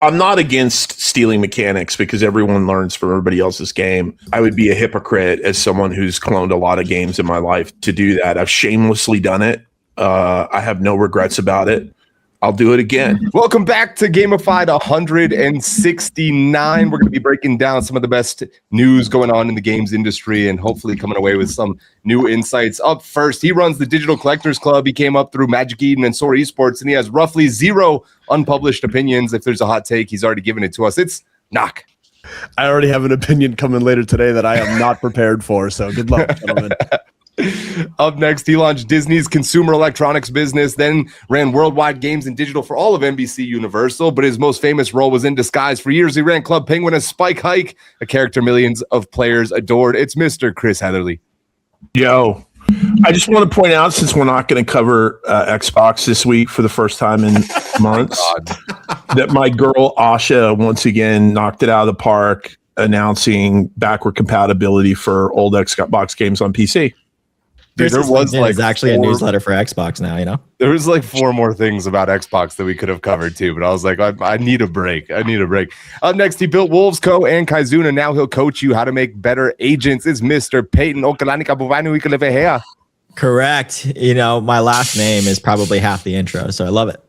I'm not against stealing mechanics because everyone learns from everybody else's game. I would be a hypocrite as someone who's cloned a lot of games in my life to do that. I've shamelessly done it. I have no regrets about it. I'll do it again. Welcome back to Gamified 169. We're going to be breaking down some of the best news going on in the games industry and hopefully coming away with some new insights. Up first, he runs the Digital Collectors Club. He came up through Magic Eden and Soar Esports, and he has roughly 0 unpublished opinions. If there's a hot take, he's already given it to us. It's Knock. I already have an opinion coming later today that I am not prepared for, so good luck, gentlemen. Up next, he launched Disney's consumer electronics business, then ran worldwide games and digital for all of NBC Universal, but his most famous role was in disguise. For years, he ran Club Penguin as Spike Hike, a character millions of players adored. It's Mr. Chris Heatherly. Yo, I just want to point out, since we're not going to cover Xbox this week for the first time in months, that my girl Asha once again knocked it out of the park, announcing backward compatibility for old Xbox games on PC. Dude, there was like actually a newsletter for Xbox now, you know? There was like 4 more things about Xbox that we could have covered too, but I was like, I need a break. Up next, he built Wolves Co. and Kaizuna. Now he'll coach you how to make better agents. It's Mr. Peyton Okalani. Correct. You know, my last name is probably half the intro, so I love it.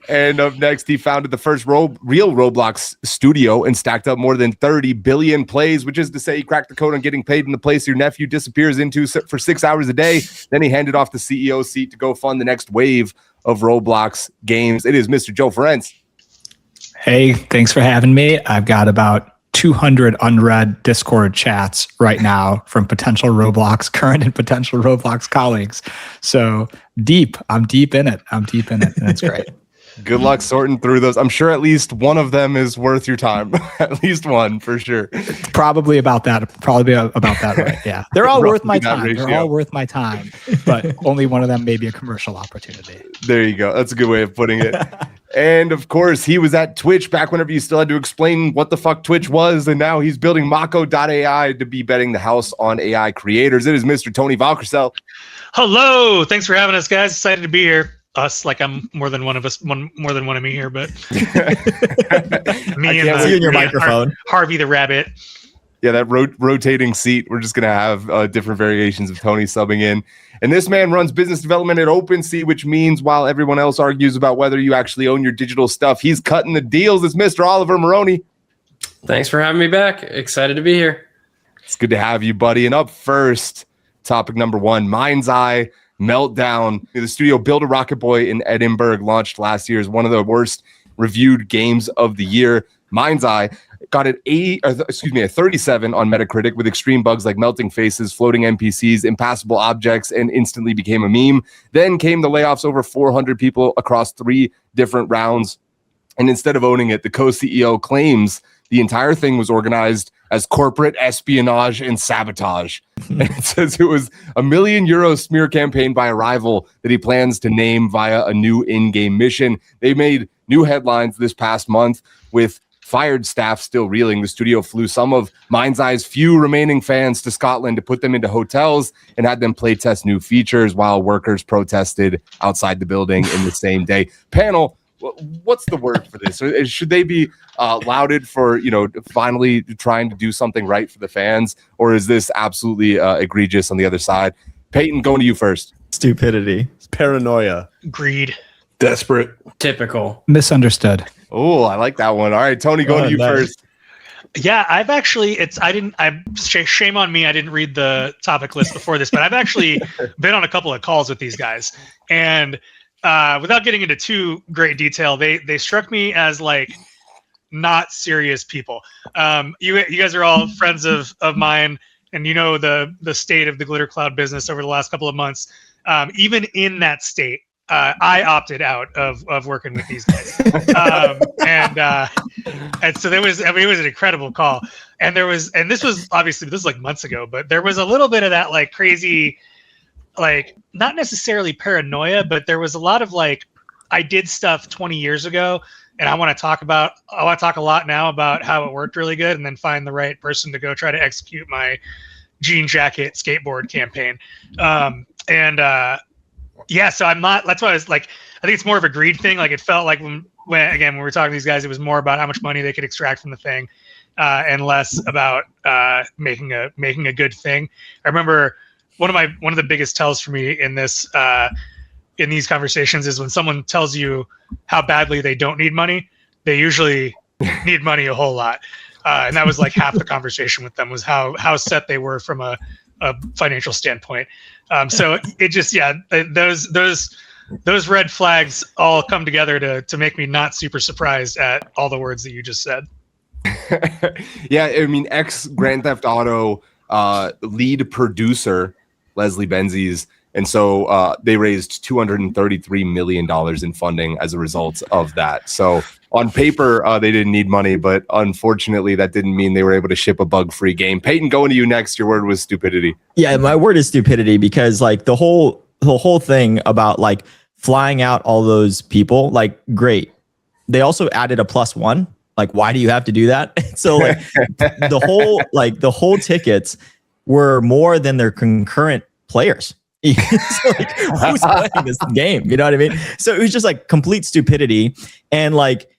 And up next, he founded the first real Roblox studio and stacked up more than 30 billion plays, which is to say he cracked the code on getting paid in the place your nephew disappears into for 6 hours a day. Then he handed off the CEO seat to go fund the next wave of Roblox games. It is Mr. Joe Ferenc. Hey, thanks for having me. I've got about 200 unread Discord chats right now from potential Roblox, current and potential Roblox colleagues. So I'm deep in it, and it's great. Good luck sorting through those. I'm sure at least one of them is worth your time. At least one, for sure. Probably about that, right? Yeah. They're all worth my time. They're all worth my time, but only one of them may be a commercial opportunity. There you go. That's a good way of putting it. And of course, he was at Twitch back whenever you still had to explain what the fuck Twitch was, and now he's building Mako.ai to be betting the house on AI creators. It is Mr. Tony Valkersel. Hello. Thanks for having us, guys. Excited to be here. Us, like I'm more than one of us, more than one of me here, but me and see in your microphone. Harvey the Rabbit. Yeah, that rotating seat. We're just gonna have different variations of Tony subbing in. And this man runs business development at OpenSea, which means while everyone else argues about whether you actually own your digital stuff, he's cutting the deals. It's Mr. Oliver Maroney. Thanks for having me back. Excited to be here. It's good to have you, buddy. And up first, topic number 1, MindsEye. Meltdown. The studio Build a Rocket Boy in Edinburgh launched last year as one of the worst reviewed games of the year. MindsEye got a 37 on Metacritic with extreme bugs like melting faces, floating NPCs, impassable objects, and instantly became a meme. Then came the layoffs, over 400 people across 3 different rounds. And instead of owning it, the co-CEO claims the entire thing was organized as corporate espionage and sabotage. And it says it was a €1 million smear campaign by a rival that he plans to name via a new in-game mission. They made new headlines this past month with fired staff still reeling. The studio flew some of MindsEye's few remaining fans to Scotland to put them into hotels and had them play test new features while workers protested outside the building in the same day. Panel, what's the word for this? Should they be lauded for, finally trying to do something right for the fans, or is this absolutely egregious on the other side? Peyton, going to you first. Stupidity. Paranoia. Greed. Desperate. Typical. Misunderstood. Oh, I like that one. All right, Tony, going to you first. Yeah, I've actually, shame on me. I didn't read the topic list before this, but I've actually been on a couple of calls with these guys, and without getting into too great detail, they struck me as like not serious people. You guys are all friends of mine, and you know the state of the Glitter Cloud business over the last couple of months. Even in that state, I opted out of working with these guys, and so it was an incredible call. And this was like months ago, but there was a little bit of that like crazy, like not necessarily paranoia, but there was a lot of like, I did stuff 20 years ago, and I want to talk a lot now about how it worked really good, and then find the right person to go try to execute my jean jacket skateboard campaign. Yeah, so I'm not, that's why I was like, I think it's more of a greed thing. Like it felt like when when we were talking to these guys, it was more about how much money they could extract from the thing, and less about making a good thing. I remember one of the biggest tells for me in this in these conversations is when someone tells you how badly they don't need money, they usually need money a whole lot. And that was like half the conversation with them, was how set they were from a financial standpoint. So it just, those red flags all come together to make me not super surprised at all the words that you just said. Yeah, I mean, ex Grand Theft Auto lead producer Leslie Benzies, and so they raised $233 million in funding as a result of that. So on paper, they didn't need money, but unfortunately, that didn't mean they were able to ship a bug-free game. Peyton, going to you next. Your word was stupidity. Yeah, my word is stupidity, because like the whole thing about like flying out all those people, like, great. They also added a +1. Like, why do you have to do that? So like the whole tickets were more than their concurrent players. So, like, who's playing this game? You know what I mean? So it was just like complete stupidity. And like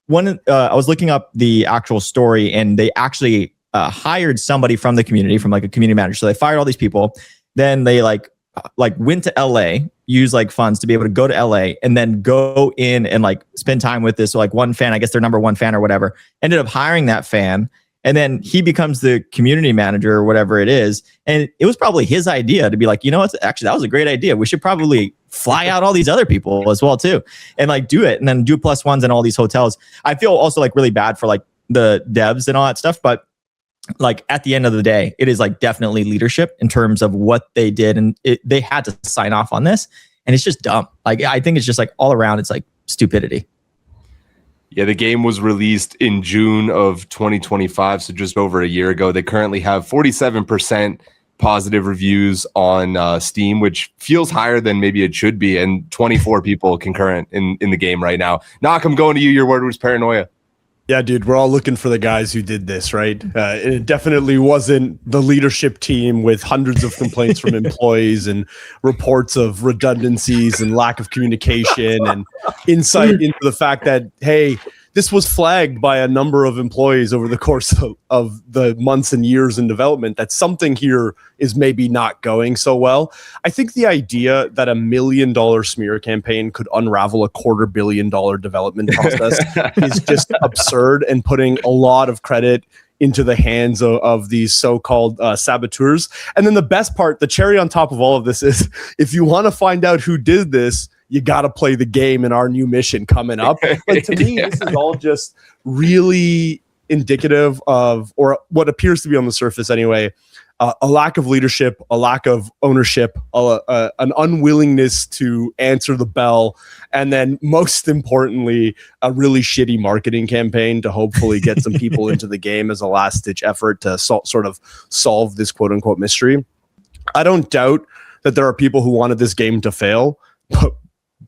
I was looking up the actual story, and they actually hired somebody from the community, from like a community manager. So they fired all these people. Then they like went to LA, used like funds to be able to go to LA, and then go in and like spend time with this like one fan, I guess their number one fan or whatever, ended up hiring that fan. And then he becomes the community manager or whatever it is. And it was probably his idea to be like, you know what? Actually, that was a great idea. We should probably fly out all these other people as well too, and like do it, and then do +1s in all these hotels. I feel also like really bad for like the devs and all that stuff, but like at the end of the day, it is like definitely leadership in terms of what they did, and they had to sign off on this, and it's just dumb. Like, I think it's just like all around, it's like stupidity. Yeah, the game was released in June of 2025, so just over a year ago. They currently have 47% positive reviews on Steam, which feels higher than maybe it should be, and 24 people concurrent in the game right now. Knock, I'm going to you. Your word was paranoia. Yeah, dude, we're all looking for the guys who did this, right? It definitely wasn't the leadership team with hundreds of complaints from employees and reports of redundancies and lack of communication and insight into the fact that, hey, this was flagged by a number of employees over the course of the months and years in development, that something here is maybe not going so well. I think the idea that $1 million smear campaign could unravel a $250 million development process is just absurd, and putting a lot of credit into the hands of these so-called saboteurs. And then the best part, the cherry on top of all of this, is if you want to find out who did this, you got to play the game in our new mission coming up. Like, to me, this is all just really indicative of, or what appears to be on the surface anyway, a lack of leadership, a lack of ownership, an unwillingness to answer the bell, and then most importantly, a really shitty marketing campaign to hopefully get some people into the game as a last-ditch effort to sort of solve this quote-unquote mystery. I don't doubt that there are people who wanted this game to fail,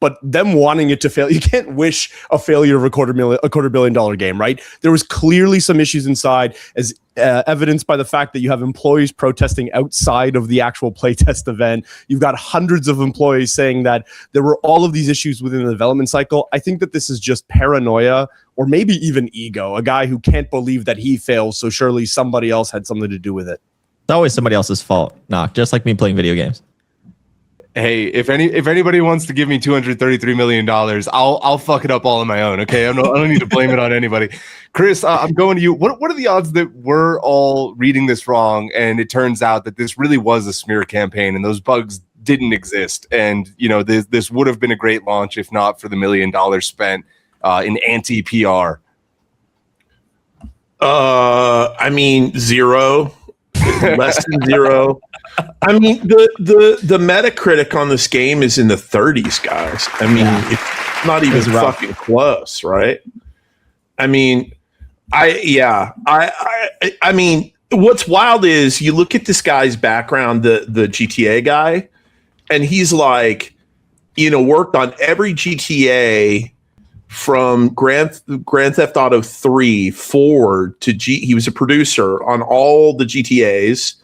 but them wanting it to fail, you can't wish a failure of a $250 million game, right? There was clearly some issues inside, as evidenced by the fact that you have employees protesting outside of the actual playtest event. You've got hundreds of employees saying that there were all of these issues within the development cycle. I think that this is just paranoia, or maybe even ego, a guy who can't believe that he fails, so surely somebody else had something to do with it. It's always somebody else's fault, Knock, just like me playing video games. Hey, if anybody wants to give me $233 million, I'll fuck it up all on my own. Okay, I don't need to blame it on anybody. Chris, I'm going to you. What are the odds that we're all reading this wrong, and it turns out that this really was a smear campaign, and those bugs didn't exist, and you know this would have been a great launch if not for the $1 million spent in anti-PR? I mean, 0. Less than 0. I mean, the Metacritic on this game is in the 30s, guys. I mean, it's not even fucking close, right? I mean, I mean, what's wild is you look at this guy's background, the GTA guy, and he's like, you know, worked on every GTA from Grand Theft Auto 3 forward to he was a producer on all the GTAs.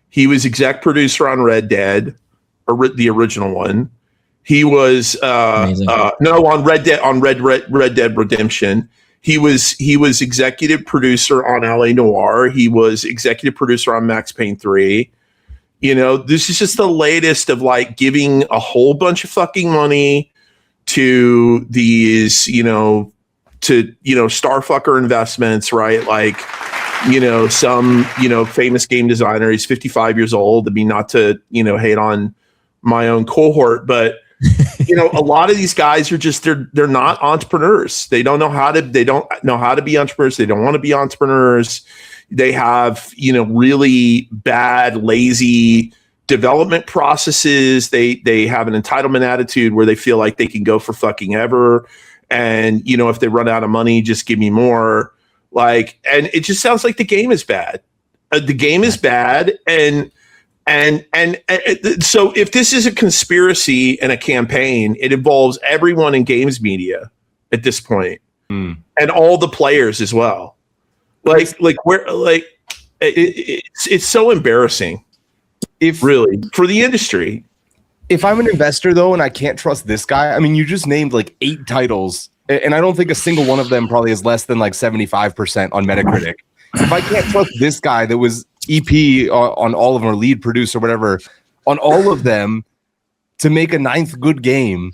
He was exec producer on Red Dead, or the original one. He was Amazing. no on Red Dead Redemption. He was executive producer on LA Noire. He was executive producer on Max Payne 3. You know, this is just the latest of like giving a whole bunch of fucking money to these, starfucker investments, right? Like, some, famous game designer. He's 55 years old. I mean, not to, hate on my own cohort, but a lot of these guys are just they're not entrepreneurs. They don't know how to be entrepreneurs. They don't want to be entrepreneurs. They have really bad, lazy development processes. They have an entitlement attitude where they feel like they can go for fucking ever. And if they run out of money, just give me more. And it just sounds like the game is bad. The game is bad, and so if this is a conspiracy and a campaign, it involves everyone in games media at this point, and all the players as well. It's so embarrassing, really, for the industry. If I'm an investor though, and I can't trust this guy, I mean, you just named like 8 titles, and I don't think a single one of them probably is less than like 75% on Metacritic. If I can't trust this guy that was EP on all of them, or lead producer, whatever, on all of them to make a 9th good game,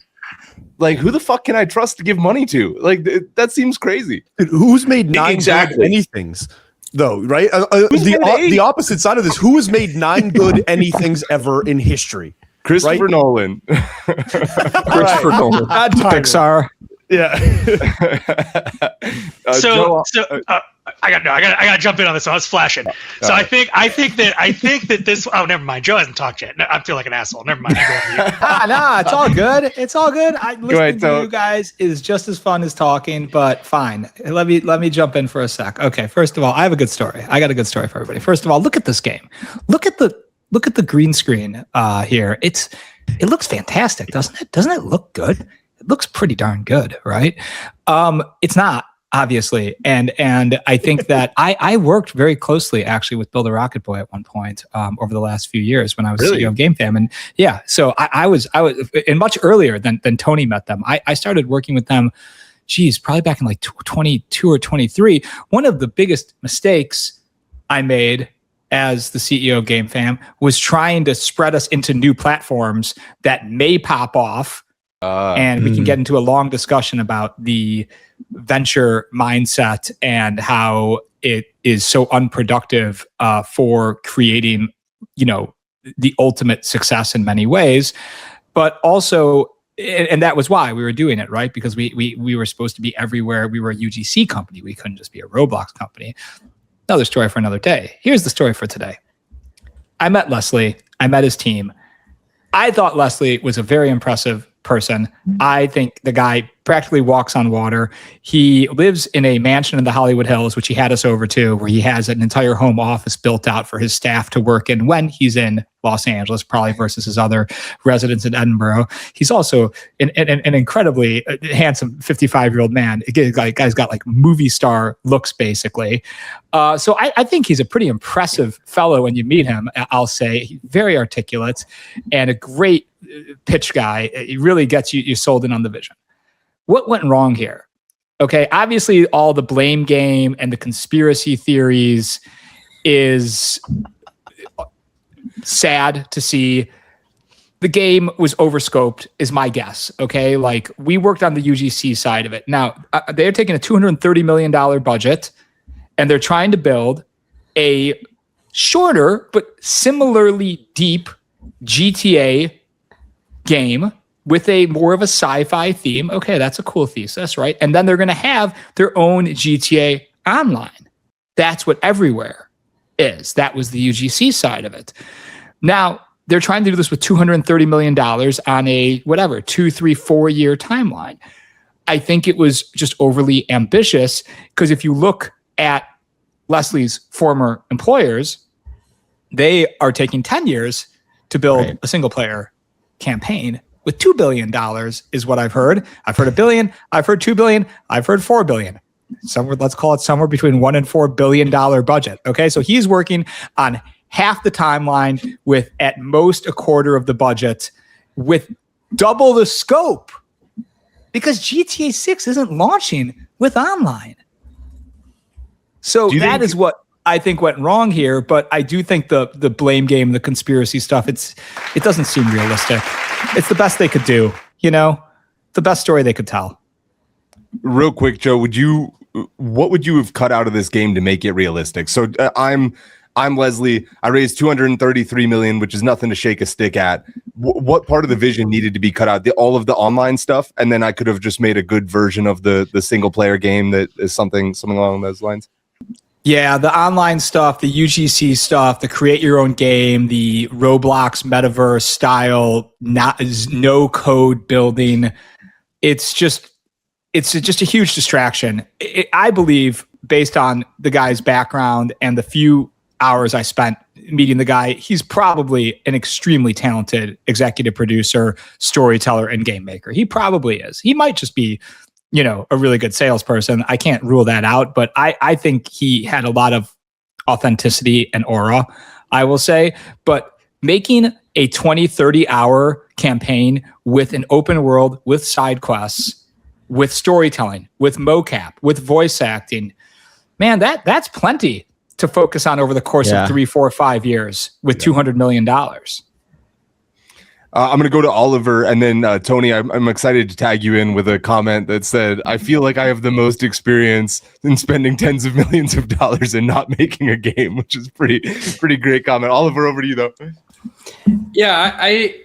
like who the fuck can I trust to give money to? Like that seems crazy. Dude, who's made 9 exactly. good anythings though, right? The opposite side of this, who has made 9 good anythings ever in history? Christopher Nolan. Christopher Nolan. Pixar. Yeah. I got to jump in on this one. I was flashing. So I think that this. Oh, never mind. Joe hasn't talked yet. No, I feel like an asshole. Never mind. Nah, it's all good. It's all good. Listening to you guys is just as fun as talking, but fine. Let me jump in for a sec. Okay, first of all, I have a good story. I got a good story for everybody. First of all, look at this game. Look at the green screen here. It looks fantastic, doesn't it? Doesn't it look good? It looks pretty darn good, right? It's not, obviously. And I think that I worked very closely actually with Build a Rocket Boy at one point over the last few years when I was CEO of GameFam. And yeah, so I was and much earlier than Tony met them. I started working with them, probably back in like 22 or 23. One of the biggest mistakes I made as the CEO of GameFam was trying to spread us into new platforms that may pop off. And we can get into a long discussion about the venture mindset and how it is so unproductive for creating, the ultimate success in many ways. But also, and that was why we were doing it, right? Because we were supposed to be everywhere. We were a UGC company. We couldn't just be a Roblox company. Another story for another day. Here's the story for today. I met Leslie. I met his team. I thought Leslie was a very impressive person. I think the guy practically walks on water. He lives in a mansion in the Hollywood Hills, which he had us over to, where he has an entire home office built out for his staff to work in when he's in Los Angeles, probably versus his other residents in Edinburgh. He's also an incredibly handsome 55-year-old man. Guy's got like movie star looks, basically. So I think he's a pretty impressive fellow when you meet him, I'll say. Very articulate and a great pitch guy. He really gets you sold in on the vision. What went wrong here? Okay, obviously all the blame game and the conspiracy theories is sad to see. The game was overscoped, is my guess. Okay, like we worked on the UGC side of it. Now, they're taking a $230 million budget and they're trying to build a shorter but similarly deep GTA game with a more of a sci-fi theme. Okay, that's a cool thesis, right? And then they're going to have their own GTA Online. That's what Everywhere is. That was the UGC side of it. Now, they're trying to do this with $230 million on a, 2, 3, 4 year timeline. I think it was just overly ambitious because if you look at Leslie's former employers, they are taking 10 years to build a single player campaign with $2 billion is what I've heard. I've heard $1 billion. I've heard $2 billion. I've heard $4 billion. Let's call it somewhere between $1 and $4 billion budget. Okay, so he's working on half the timeline with at most a quarter of the budget with double the scope because GTA 6 isn't launching with online. So that is what I think went wrong here. But I do think the blame game, the conspiracy stuff, it doesn't seem realistic. It's the best they could do, the best story they could tell. Real quick, Joe, what would you have cut out of this game to make it realistic? So I'm Leslie. I raised $233 million, which is nothing to shake a stick at. What part of the vision needed to be cut out? All of the online stuff, and then I could have just made a good version of the single player game that is something along those lines. Yeah, the online stuff, the UGC stuff, the create your own game, the Roblox metaverse style, no code building. It's just a huge distraction. I believe, based on the guy's background and the few hours I spent meeting the guy, he's probably an extremely talented executive producer, storyteller, and game maker. He probably is. He might just be, a really good salesperson. I can't rule that out, but I think he had a lot of authenticity and aura, I will say. But making a 20, 30 hour campaign with an open world, with side quests, with storytelling, with mocap, with voice acting, man, that's plenty to focus on over the course of 3, 4, 5 years with $200 million. I'm going to go to Oliver, and then Tony, I'm excited to tag you in with a comment that said, I feel like I have the most experience in spending tens of millions of dollars and not making a game, which is pretty great comment. Oliver, over to you, though. Yeah, I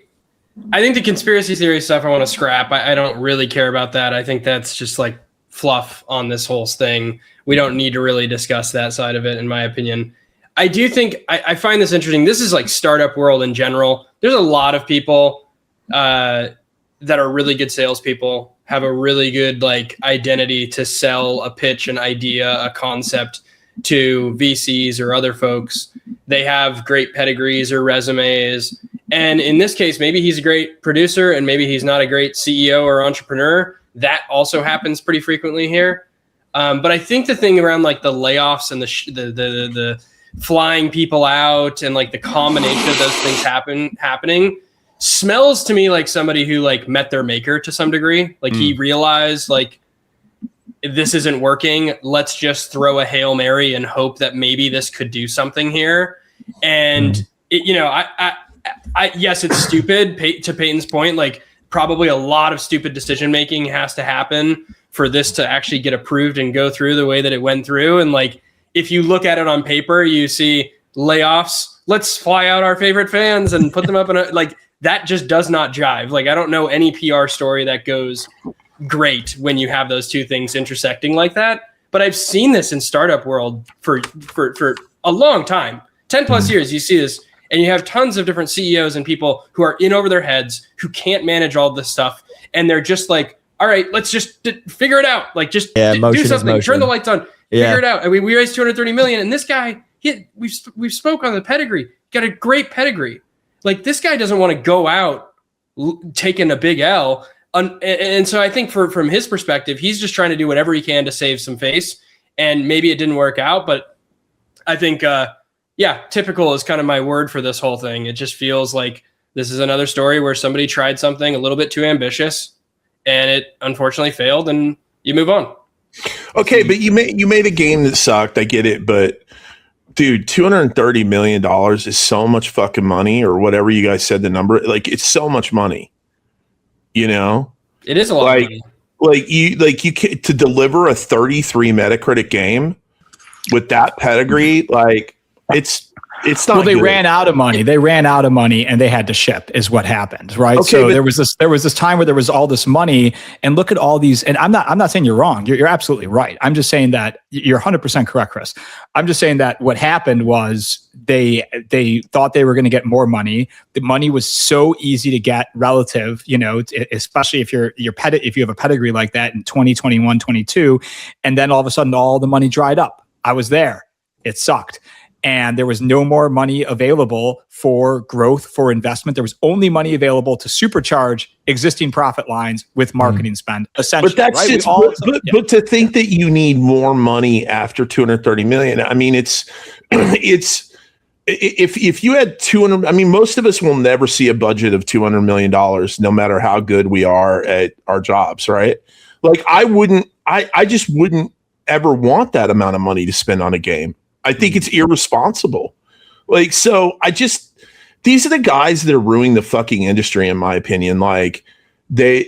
think the conspiracy theory stuff I want to scrap. I don't really care about that. I think that's just like fluff on this whole thing. We don't need to really discuss that side of it, in my opinion. I do think I find this interesting. This is like startup world in general. There's a lot of people that are really good salespeople, have a really good like identity to sell a pitch, an idea, a concept to VCs or other folks. They have great pedigrees or resumes. And in this case, maybe he's a great producer and maybe he's not a great CEO or entrepreneur. That also happens pretty frequently here. But I think the thing around like the layoffs and the flying people out and like the combination of those things happening smells to me like somebody who like met their maker to some degree. Like he realized like this isn't working. Let's just throw a Hail Mary and hope that maybe this could do something here. And yes, it's stupid. To Peyton's point, like probably a lot of stupid decision making has to happen for this to actually get approved and go through the way that it went through. And like, if you look at it on paper, you see layoffs. Let's fly out our favorite fans and put them up in a like that just does not jive. Like I don't know any PR story that goes great when you have those two things intersecting like that. But I've seen this in startup world for a long time, 10 plus years. You see this, and you have tons of different CEOs and people who are in over their heads who can't manage all this stuff, and they're just like, all right, let's just figure it out. Like just do something, turn the lights on. Figure it out. I mean, we raised $230 million, and this guy, we've spoke on the pedigree. Got a great pedigree. Like this guy doesn't want to go out taking a big L, and so I think from his perspective, he's just trying to do whatever he can to save some face. And maybe it didn't work out, but I think, typical is kind of my word for this whole thing. It just feels like this is another story where somebody tried something a little bit too ambitious, and it unfortunately failed, and you move on. Okay, but you made a game that sucked. I get it, but dude, $230 million is so much fucking money, or whatever you guys said the number. Like, it's so much money. It is a lot of money. You to deliver a 33 Metacritic game with that pedigree, like it's not. Well, they good. ran out of money. They ran out of money, and they had to ship. Is what happened, right? Okay, so there was this time where there was all this money, and look at all these. And I'm not saying you're wrong. You're absolutely right. I'm just saying that you're 100% correct, Chris. I'm just saying that what happened was they thought they were going to get more money. The money was so easy to get relative, especially if if you have a pedigree like that in 2021, 22, and then all of a sudden all the money dried up. I was there. It sucked. And there was no more money available for growth, for investment. There was only money available to supercharge existing profit lines with marketing spend, essentially. But that's right? But to think that you need more money after $230 million, I mean, it's if you had 200, I mean, most of us will never see a budget of $200 million, no matter how good we are at our jobs, right? Like I just wouldn't ever want that amount of money to spend on a game. I think it's irresponsible. Like, so these are the guys that are ruining the fucking industry, in my opinion. Like, they,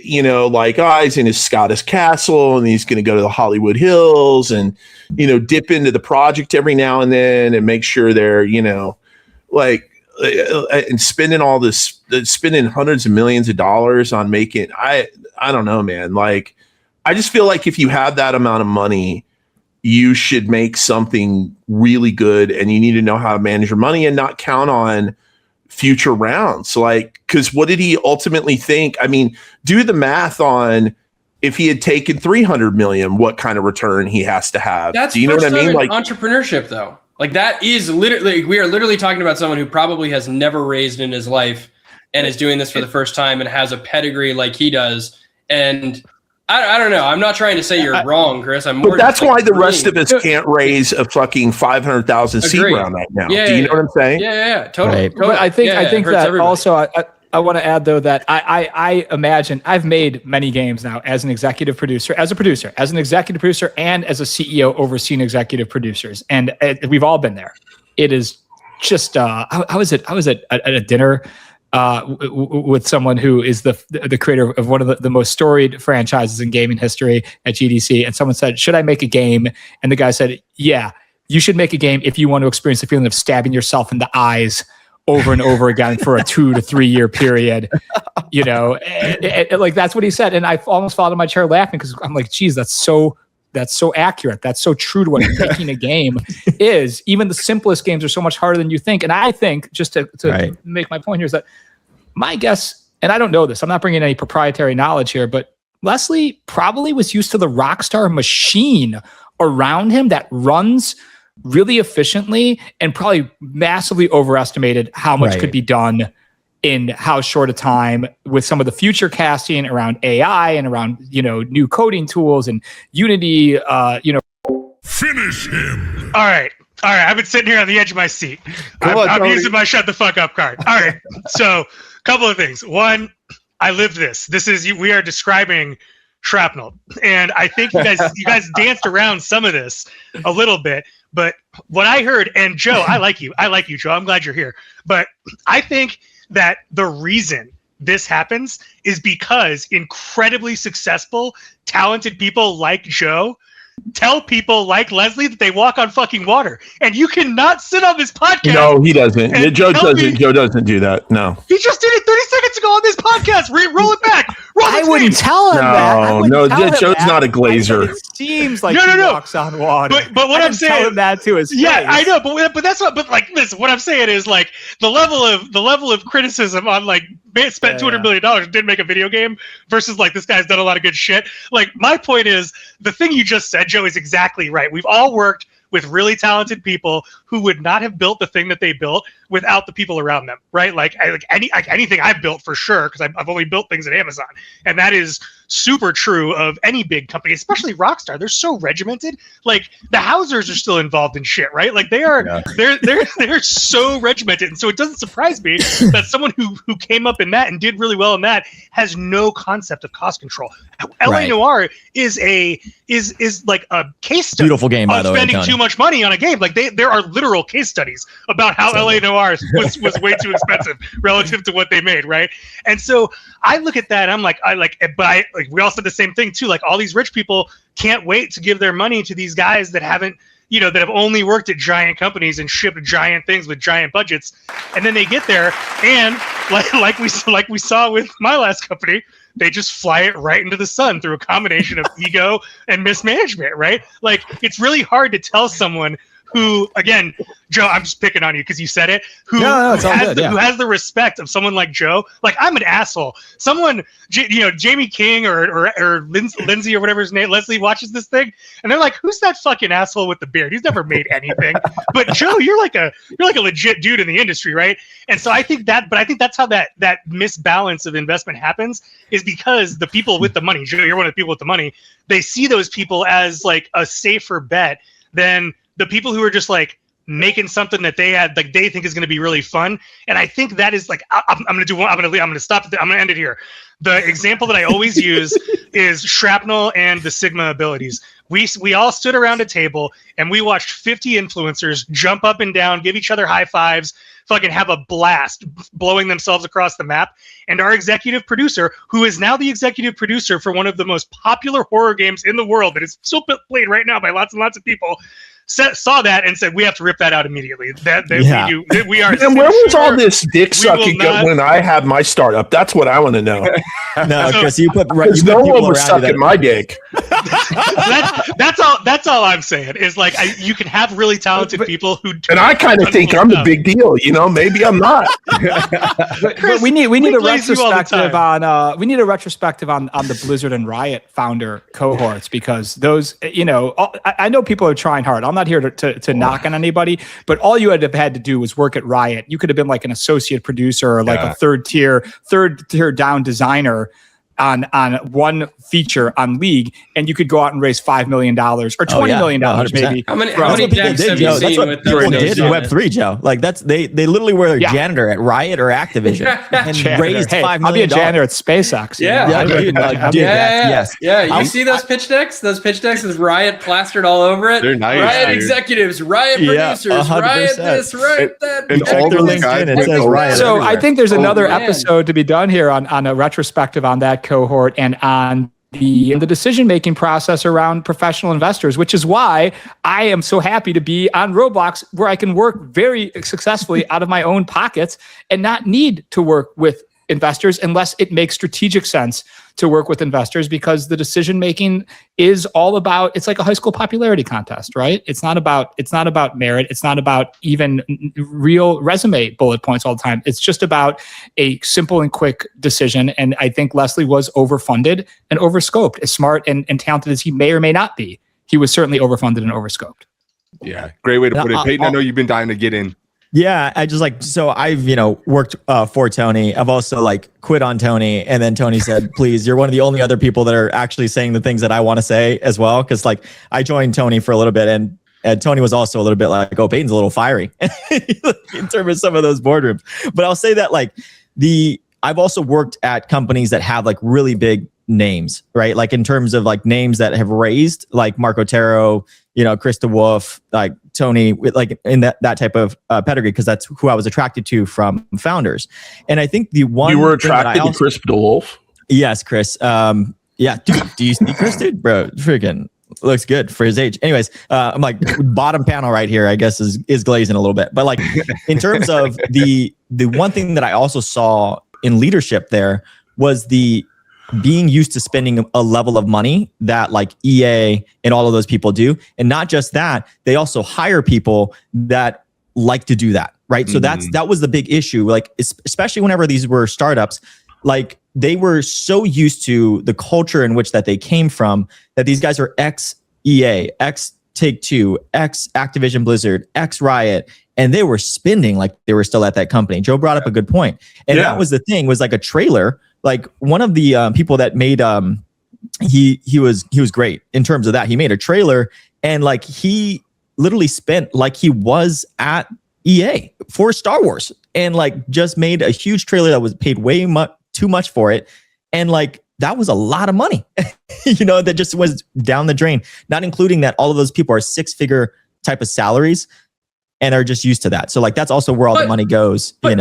like, he's in his Scottish castle and he's going to go to the Hollywood Hills and, dip into the project every now and then and make sure they're, like, and spending spending hundreds of millions of dollars on making, I don't know, man. Like, I just feel like if you have that amount of money, you should make something really good, and you need to know how to manage your money and not count on future rounds. Like, because what did he ultimately think? I mean, do the math on if he had taken 300 million, what kind of return he has to have. That's do you know what I mean? Like entrepreneurship, though. Like, that is literally, we are literally talking about someone who probably has never raised in his life and is doing this for the first time and has a pedigree like he does. And I don't know. I'm not trying to say you're wrong, Chris. But that's why the rest of us can't raise a fucking 500,000 seed round right now. Yeah, do you know what I'm saying? Yeah, totally. Right. But I think that everybody. also I want to add, though, that I imagine I've made many games now as an executive producer, as an executive producer, and as a CEO overseeing executive producers, and we've all been there. It is just I was at a dinner with someone who is the creator of one of the most storied franchises in gaming history at GDC, and someone said, "Should I make a game?" And the guy said, "Yeah, you should make a game if you want to experience the feeling of stabbing yourself in the eyes over and over again for a 2 to 3 year period." Like, that's what he said, and I almost fell out of my chair laughing because I'm like, "Geez, that's so accurate. That's so true to what making a game is." Even the simplest games are so much harder than you think. And I think, just to make my point here, is that my guess, and I don't know this, I'm not bringing any proprietary knowledge here, but Leslie probably was used to the Rockstar machine around him that runs really efficiently, and probably massively overestimated how much could be done in how short a time with some of the future casting around AI and around, new coding tools and Unity, Finish him. All right. I've been sitting here on the edge of my seat. I'm using my shut the fuck up card. All right. So, couple of things. One, I lived this. We are describing shrapnel, and I think you guys danced around some of this a little bit. But what I heard, and Joe, I like you, Joe. I'm glad you're here. But I think that the reason this happens is because incredibly successful, talented people like Joe tell people like Leslie that they walk on fucking water. And you cannot sit on this podcast. No, he doesn't. Joe doesn't do that. No. He just did it 30 seconds ago on this podcast. Roll it back. I wouldn't tell him that. No, Joe's not a glazer. It seems like he walks on water. But what I'm saying, tell him that to his face. Yeah, I know. But that's what. But like, listen, what I'm saying is like the level of criticism on like spent $200 million and didn't make a video game versus like this guy's done a lot of good shit. Like, my point is the thing you just said, Joe, is exactly right. We've all worked with really talented people who would not have built the thing that they built without the people around them, right? Like anything I've built for sure, because I've only built things at Amazon, and that is super true of any big company, especially Rockstar. They're so regimented. Like, the Housers are still involved in shit, right? Like, they're so regimented, and so it doesn't surprise me that someone who came up in that and did really well in that has no concept of cost control. LA Noire is like a case study. Beautiful game, by the way. Spending too much money on a game. Like, there are literal case studies about how LA Noire was way too expensive relative to what they made, right? And so I look at that and I'm like, we all said the same thing too. Like, all these rich people can't wait to give their money to these guys that haven't, that have only worked at giant companies and shipped giant things with giant budgets. And then they get there and like we saw with my last company, they just fly it right into the sun through a combination of ego and mismanagement, right? Like, it's really hard to tell someone who, again, Joe, I'm just picking on you because you said it, who has the respect of someone like Joe. Like, I'm an asshole. Someone, Jamie King or Lindsay or whatever his name, Leslie, watches this thing, and they're like, who's that fucking asshole with the beard? He's never made anything. But Joe, you're like a legit dude in the industry, right? And so I think that's how that misbalance of investment happens, is because the people with the money, Joe, you're one of the people with the money, they see those people as like a safer bet than the people who are just like, making something that they had, like they think is going to be really fun. And I think that is like, I'm going to do one. I'm going to stop. I'm going to end it here. The example that I always use is Shrapnel and the Sigma abilities. We all stood around a table and we watched 50 influencers jump up and down, give each other high fives, fucking have a blast, blowing themselves across the map. And our executive producer, who is now the executive producer for one of the most popular horror games in the world that is still played right now by lots and lots of people, saw that and said, we have to rip that out immediately. We are. And where was all this dick sucking when I had my startup? That's what I want to know. No, because you put no one was sucking my dick. That's all I'm saying is like you can have really talented people who. And I kind of think I'm the big deal. You know, maybe I'm not. Chris, we need a retrospective on the Blizzard and Riot founder cohorts, because those, you know, I know people are trying hard. I'm not here to knock on anybody, but all you had to do was work at Riot. You could have been like an associate producer or like a third tier down designer on one feature on League, and you could go out and raise $5 million or $20 million maybe. How many decks have you seen with people did in Web3, Joe? Like they literally were a janitor at Riot or Activision and raised $5 million. I'll be a janitor at SpaceX. Yes. You see those pitch decks? Those pitch decks with Riot plastered all over it. They're nice. Riot executives, Riot producers, 100%. Riot this, Riot that. And all the LinkedIn, it says Riot. So everywhere. I think there's another episode to be done here on a retrospective on that cohort and on the decision-making process around professional investors, which is why I am so happy to be on Roblox, where I can work very successfully out of my own pockets and not need to work with investors unless it makes strategic sense to work with investors, because the decision-making is all about, it's like a high school popularity contest, right? It's not about merit. It's not about even real resume bullet points all the time. It's just about a simple and quick decision. And I think Leslie was overfunded and overscoped. As smart and talented as he may or may not be, he was certainly overfunded and overscoped. Yeah, great way to put it. Peyton, I know you've been dying to get in. Yeah, I just so I've, worked for Tony. I've also quit on Tony. And then Tony said, please, you're one of the only other people that are actually saying the things that I want to say as well. Cause I joined Tony for a little bit, and Tony was also a little bit like, oh, Peyton's a little fiery in terms of some of those boardrooms. But I'll say that I've also worked at companies that have really big names, right? Like in terms of names that have raised, like Mark Otero, Krista Wolf, Tony, in that type of pedigree, because that's who I was attracted to from founders. And I think the one you were attracted to Krista Wolf. Yes, Chris. Yeah, dude, do you see Chris, dude? Bro, freaking looks good for his age. Anyways, I'm bottom panel right here, I guess is glazing a little bit. But in terms of the one thing that I also saw in leadership there was the being used to spending a level of money that EA and all of those people do. And not just that, they also hire people that like to do that, right? So that was the big issue, especially whenever these were startups, they were so used to the culture in which that they came from, that these guys are ex-EA, ex-Take-Two, ex-Activision Blizzard, ex-Riot, and they were spending like they were still at that company. Joe brought up a good point. And that was the thing, was a trailer. One of the people that made he was great in terms of that. He made a trailer, and he literally spent he was at EA for Star Wars, and just made a huge trailer that was paid way too much for it, and that was a lot of money, that just was down the drain. Not including that all of those people are 6-figure type of salaries, and are just used to that. So that's also where all the money goes, But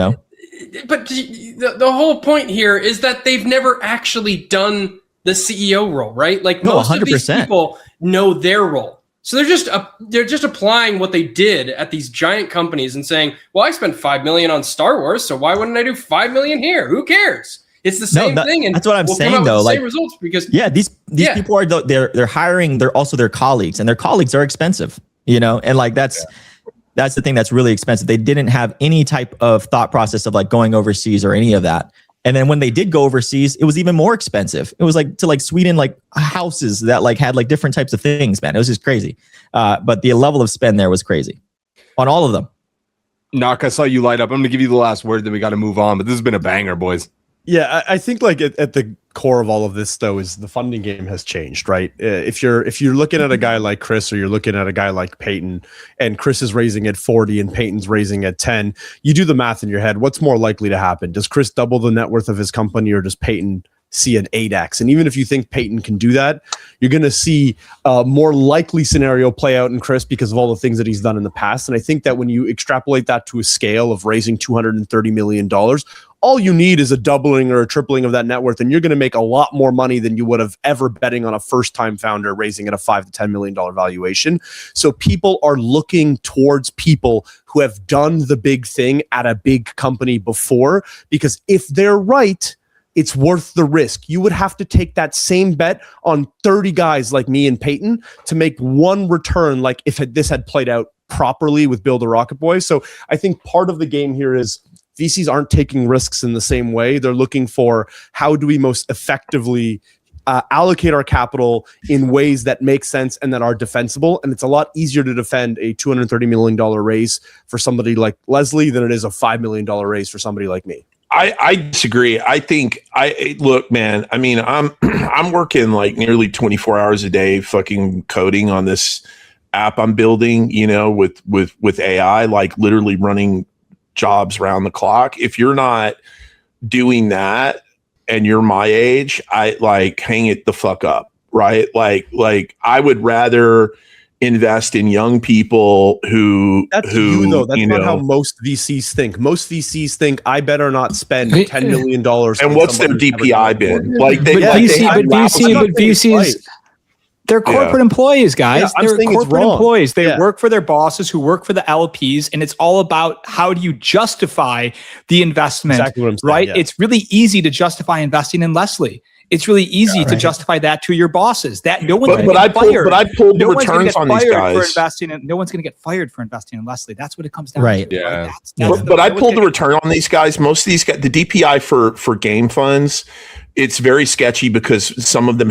the whole point here is that they've never actually done the CEO role, right? Most 100%. Of these people know their role. So they're just applying what they did at these giant companies and saying, well, I spent $5 million on Star Wars, so why wouldn't I do $5 million here? Who cares? It's the same thing. And that's what I'm saying, though. Same results, because these people are they're hiring. They're also their colleagues, and their colleagues are expensive, and that's the thing that's really expensive. They didn't have any type of thought process of going overseas or any of that. And then when they did go overseas, it was even more expensive. It was to Sweden, houses that had different types of things, man. It was just crazy. But the level of spend there was crazy on all of them. Knock, I saw you light up. I'm going to give you the last word, then we got to move on. But this has been a banger, boys. Yeah, I think like at the core of all of this though is the funding game has changed, right? If you're looking at a guy like Chris or you're looking at a guy like Peyton, and Chris is raising at 40 and Peyton's raising at 10, you do the math in your head. What's more likely to happen? Does Chris double the net worth of his company, or does Peyton see an 8x? And even if you think Peyton can do that, you're going to see a more likely scenario play out in Chris because of all the things that he's done in the past. And I think that when you extrapolate that to a scale of raising $230 million, all you need is a doubling or a tripling of that net worth, and you're going to make a lot more money than you would have ever betting on a first-time founder raising at a $5 to $10 million valuation. So people are looking towards people who have done the big thing at a big company before, because if they're right, it's worth the risk. You would have to take that same bet on 30 guys like me and Peyton to make one return, like if this had played out properly with Build a Rocket Boy. So I think part of the game here is VCs aren't taking risks in the same way. They're looking for how do we most effectively allocate our capital in ways that make sense and that are defensible. And it's a lot easier to defend a $230 million raise for somebody like Leslie than it is a $5 million raise for somebody like me. I disagree. I think look, man, I mean, I'm working like nearly 24 hours a day fucking coding on this app I'm building, you know, with AI, like literally running jobs around the clock. If you're not doing that and you're my age, I like hang it the fuck up, right? Like I would rather invest in young people who that's not how most VCs think. Most VCs think I better not spend $10 million. And what's their DPI been? Like VCs, they're corporate employees, guys. Yeah, they're corporate employees. They work for their bosses who work for the LPs, and it's all about how do you justify the investment, exactly what I'm saying, right? Yeah. It's really easy to justify investing in Leslie. It's really easy to justify that to your bosses. That no one's going to get fired. But I pulled the returns on these guys. No one's going to get fired for investing in Leslie. That's what it comes down Right. to. Yeah. Right? But I pulled the return on these guys. Most of these guys, the DPI for game funds, it's very sketchy because some of them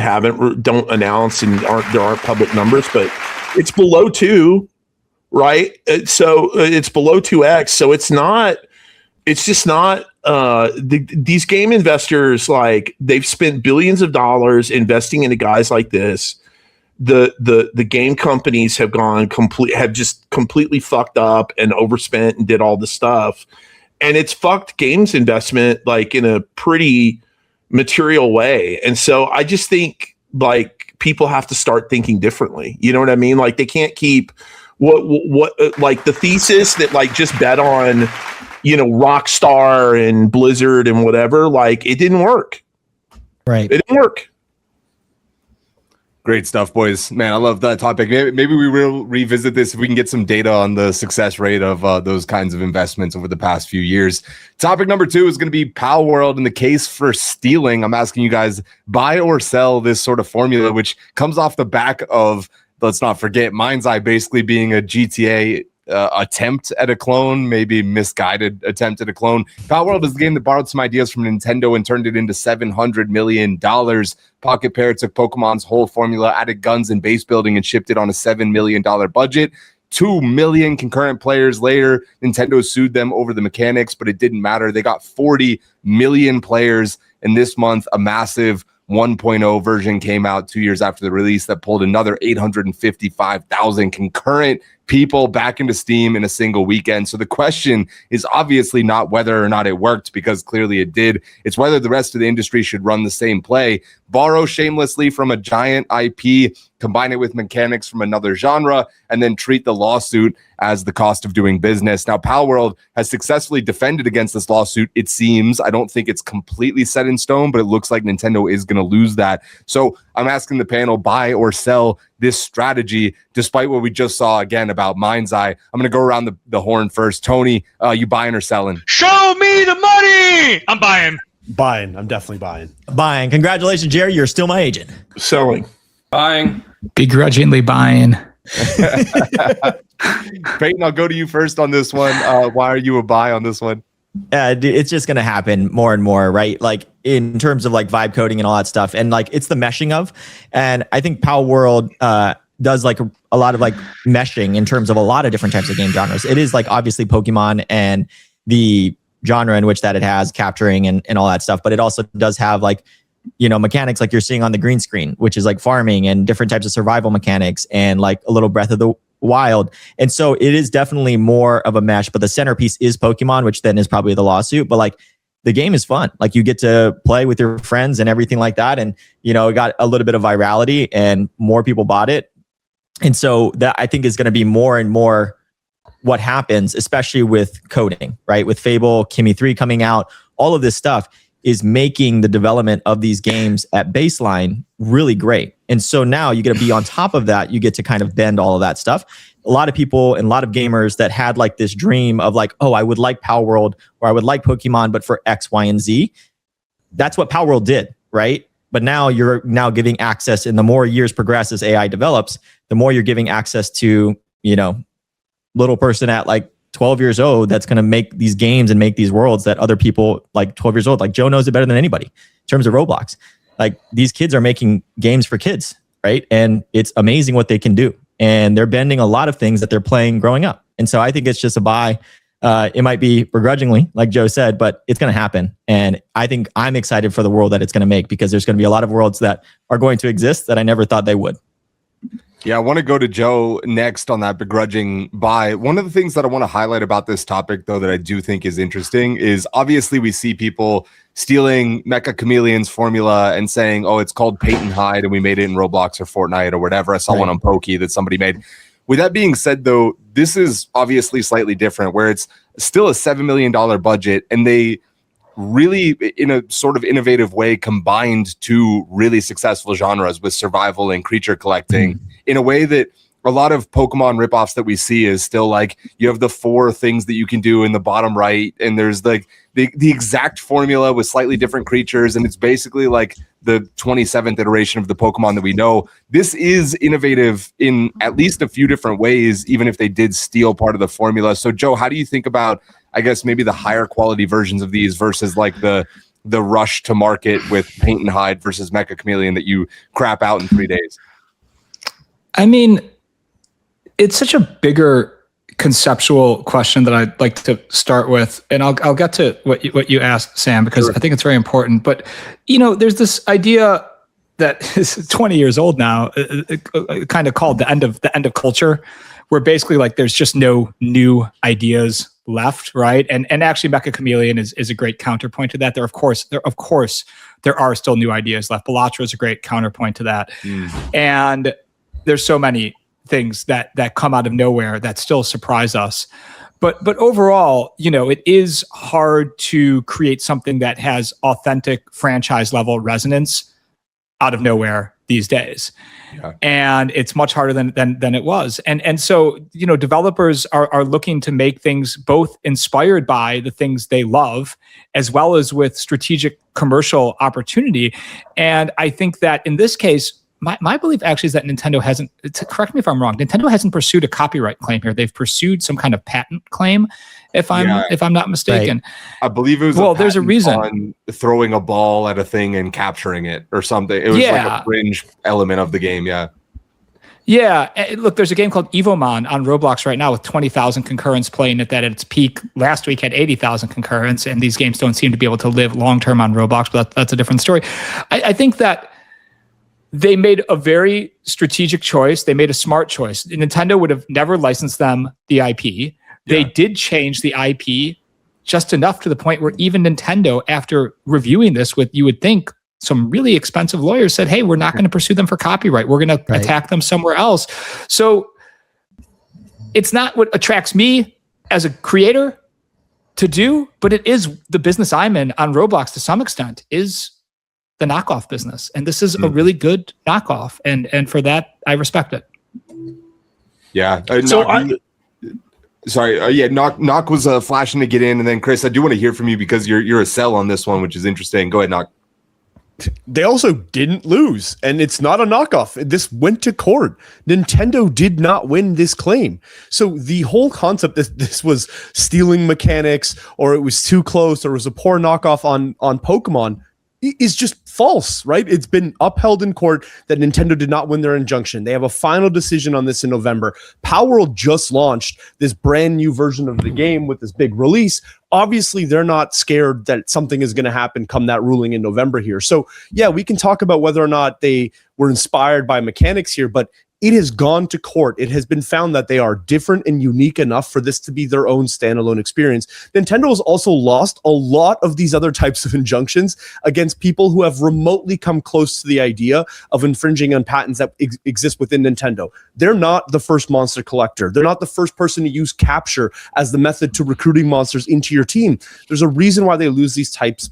don't announce and there aren't public numbers, but it's below 2, right? So it's below 2x. So it's just not. These game investors, like they've spent billions of dollars investing into guys like this. The game companies have just completely fucked up and overspent and did all the stuff, and it's fucked games investment like in a pretty material way. And so I just think like people have to start thinking differently. You know what I mean? Like they can't keep what like the thesis that like just bet on, you know, Rockstar and Blizzard and whatever, like it didn't work. Right. It didn't work. Great stuff, boys. Man, I love that topic. Maybe we will revisit this if we can get some data on the success rate of those kinds of investments over the past few years. Topic number 2 is going to be Palworld and the case for stealing. I'm asking you guys, buy or sell this sort of formula, which comes off the back of, let's not forget, MindsEye basically being a GTA attempt at a clone, maybe misguided attempt at a clone. Palworld is the game that borrowed some ideas from Nintendo and turned it into $700 million. Pocket Pair took Pokemon's whole formula, added guns and base building, and shipped it on a $7 million budget. 2 million concurrent players later, Nintendo sued them over the mechanics, but it didn't matter. They got 40 million players, and this month, a massive 1.0 version came out 2 years after the release that pulled another 855,000 concurrent people back into Steam in a single weekend. So the question is obviously not whether or not it worked, because clearly it did. It's whether the rest of the industry should run the same play, borrow shamelessly from a giant IP, combine it with mechanics from another genre, and then treat the lawsuit as the cost of doing business. Now, Palworld has successfully defended against this lawsuit, it seems. I don't think it's completely set in stone, but it looks like Nintendo is going to lose that. So I'm asking the panel, buy or sell this strategy, despite what we just saw again about MindsEye. I'm going to go around the horn first. Tony, you buying or selling? Show me the money. I'm buying. Buying. I'm definitely buying. Buying. Congratulations, Jerry. You're still my agent. Selling. Buying. Begrudgingly buying. Peyton, I'll go to you first on this one. Why are you a buy on this one? It's just going to happen more and more, right? Like in terms of like vibe coding and all that stuff. And like it's the meshing of, and I think Palworld does like a lot of like meshing in terms of a lot of different types of game genres. It is like obviously Pokemon and the genre in which that it has, capturing and all that stuff. But it also does have like, mechanics like you're seeing on the green screen, which is like farming and different types of survival mechanics and like a little Breath of the Wild. And so it is definitely more of a mesh, but the centerpiece is Pokemon, which then is probably the lawsuit. But like the game is fun. Like you get to play with your friends and everything like that. And, it got a little bit of virality and more people bought it. And so that I think is going to be more and more what happens, especially with coding, right? With Fable, Kimi 3 coming out, all of this stuff is making the development of these games at baseline really great. And so now you get to be on top of that. You get to kind of bend all of that stuff. A lot of people and a lot of gamers that had like this dream of like, oh, I would like Palworld or I would like Pokemon, but for X, Y, and Z. That's what Palworld did, right? But now you're now giving access, and the more years progress as AI develops, the more you're giving access to, little person at like 12 years old that's going to make these games and make these worlds that other people like 12 years old, like Joe knows it better than anybody in terms of Roblox. Like these kids are making games for kids, right? And it's amazing what they can do. And they're bending a lot of things that they're playing growing up. And so I think it's just a buy. It might be begrudgingly, like Joe said, but it's going to happen. And I think I'm excited for the world that it's going to make, because there's going to be a lot of worlds that are going to exist that I never thought they would. Yeah, I want to go to Joe next on that begrudging buy. One of the things that I want to highlight about this topic, though, that I do think is interesting is obviously we see people stealing Mecha Chameleon's formula and saying, oh, it's called paint and hide and we made it in Roblox or Fortnite or whatever. I saw one on Pokey that somebody made. With that being said, though, this is obviously slightly different, where it's still a $7 million budget and they really, in a sort of innovative way, combined two really successful genres with survival and creature collecting in a way that a lot of Pokemon ripoffs that we see is still like you have the 4 things that you can do in the bottom right, and there's like the exact formula with slightly different creatures, and it's basically like the 27th iteration of the Pokemon that we know. This is innovative in at least a few different ways, even if they did steal part of the formula. So Joe, how do you think about, I guess, maybe the higher quality versions of these versus like the rush to market with paint and hide versus Mecha Chameleon that you crap out in 3 days? I mean, it's such a bigger conceptual question that I'd like to start with, and I'll get to what you asked, Sam, because I think it's very important. But there's this idea that is 20 years old now, kind of called the end of culture, where basically like there's just no new ideas left, right? And actually, Mecha Chameleon is a great counterpoint to that. There are still new ideas left. Bellatra is a great counterpoint to that, and there's so many things that come out of nowhere that still surprise us. But overall, it is hard to create something that has authentic franchise level resonance out of nowhere these days. Yeah. And it's much harder than it was. And so, developers are looking to make things both inspired by the things they love, as well as with strategic commercial opportunity. And I think that in this case, my belief actually is that Nintendo hasn't, correct me if I'm wrong, Nintendo hasn't pursued a copyright claim here. They've pursued some kind of patent claim, if I'm not mistaken. Right. I believe it was there's a reason on throwing a ball at a thing and capturing it or something. It was like a fringe element of the game, Yeah, look, there's a game called Evomon on Roblox right now with 20,000 concurrents playing it, that at its peak last week had 80,000 concurrents, and these games don't seem to be able to live long-term on Roblox, but that's a different story. I think that they made a very strategic choice. They made a smart choice. Nintendo would have never licensed them the IP. They did change the IP just enough to the point where even Nintendo, after reviewing this with, you would think, some really expensive lawyers, said, hey, we're not going to pursue them for copyright. We're going to attack them somewhere else. So it's not what attracts me as a creator to do, but it is the business I'm in on Roblox to some extent, is the knockoff business. And this is a really good knockoff. And for that, I respect it. Yeah. Knock was flashing to get in. And then Chris, I do want to hear from you because you're a sell on this one, which is interesting. Go ahead, Knock. They also didn't lose, and it's not a knockoff. This went to court. Nintendo did not win this claim. So the whole concept that this was stealing mechanics, or it was too close, or it was a poor knockoff on Pokemon, is just false, right? It's been upheld in court that Nintendo did not win their injunction. They have a final decision on this in November. Palworld just launched this brand new version of the game with this big release. Obviously, they're not scared that something is going to happen come that ruling in November here. So, yeah, we can talk about whether or not they were inspired by mechanics here, but it has gone to court. It has been found that they are different and unique enough for this to be their own standalone experience. Nintendo has also lost a lot of these other types of injunctions against people who have remotely come close to the idea of infringing on patents that exist within Nintendo. They're not the first monster collector. They're not the first person to use capture as the method to recruiting monsters into your team. There's a reason why they lose these types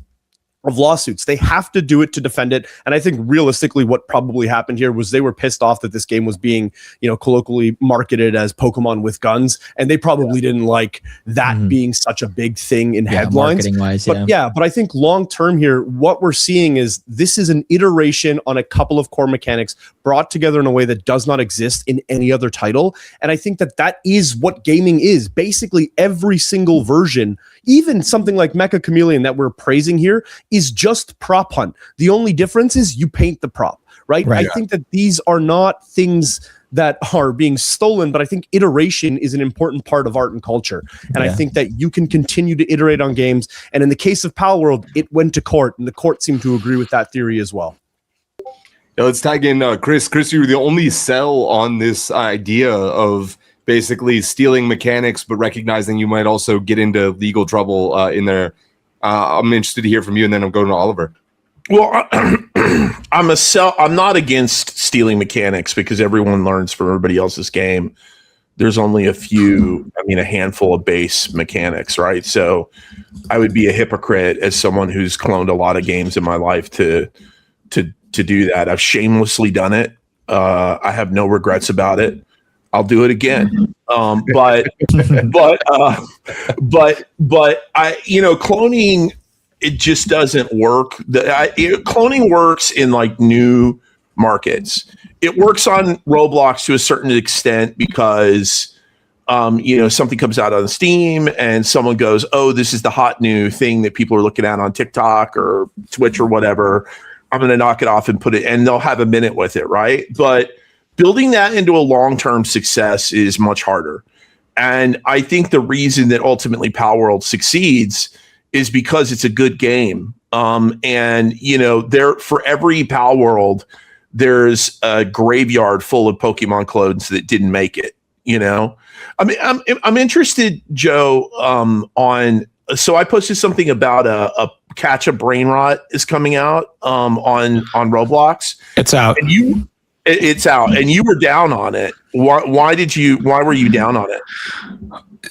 of lawsuits. They have to do it to defend it. And I think realistically what probably happened here was they were pissed off that this game was being, colloquially marketed as Pokemon with guns. And they probably didn't like that being such a big thing in headlines. Marketing-wise, but I think long term here, what we're seeing is this is an iteration on a couple of core mechanics brought together in a way that does not exist in any other title. And I think that is what gaming is. Basically every single version, even something like Mecha Chameleon that we're praising here, is just prop hunt. The only difference is you paint the prop, right? I think that these are not things that are being stolen, but I think iteration is an important part of art and culture. And I think that you can continue to iterate on games. And in the case of Palworld, it went to court, and the court seemed to agree with that theory as well. Yeah, let's tag in Chris. Chris, you were the only sell on this idea of basically stealing mechanics, but recognizing you might also get into legal trouble in there. I'm interested to hear from you, and then I'm going to Oliver. Well, I'm not against stealing mechanics because everyone learns from everybody else's game. There's only a handful of base mechanics, right? So I would be a hypocrite as someone who's cloned a lot of games in my life to do that. I've shamelessly done it. I have no regrets about it. I'll do it again. But cloning, it just doesn't work. Cloning works in like new markets. It works on Roblox to a certain extent because, something comes out on Steam and someone goes, oh, this is the hot new thing that people are looking at on TikTok or Twitch or whatever. I'm going to knock it off and put it, and they'll have a minute with it, right? But building that into a long-term success is much harder. And I think the reason that ultimately Palworld succeeds is because it's a good game. There for every Palworld, there's a graveyard full of Pokemon clones that didn't make it. I'm interested, Joe, so I posted something about a Catch a Brain Rot is coming out on Roblox. It's out. And it's out, and you were down on it. Why were you down on it?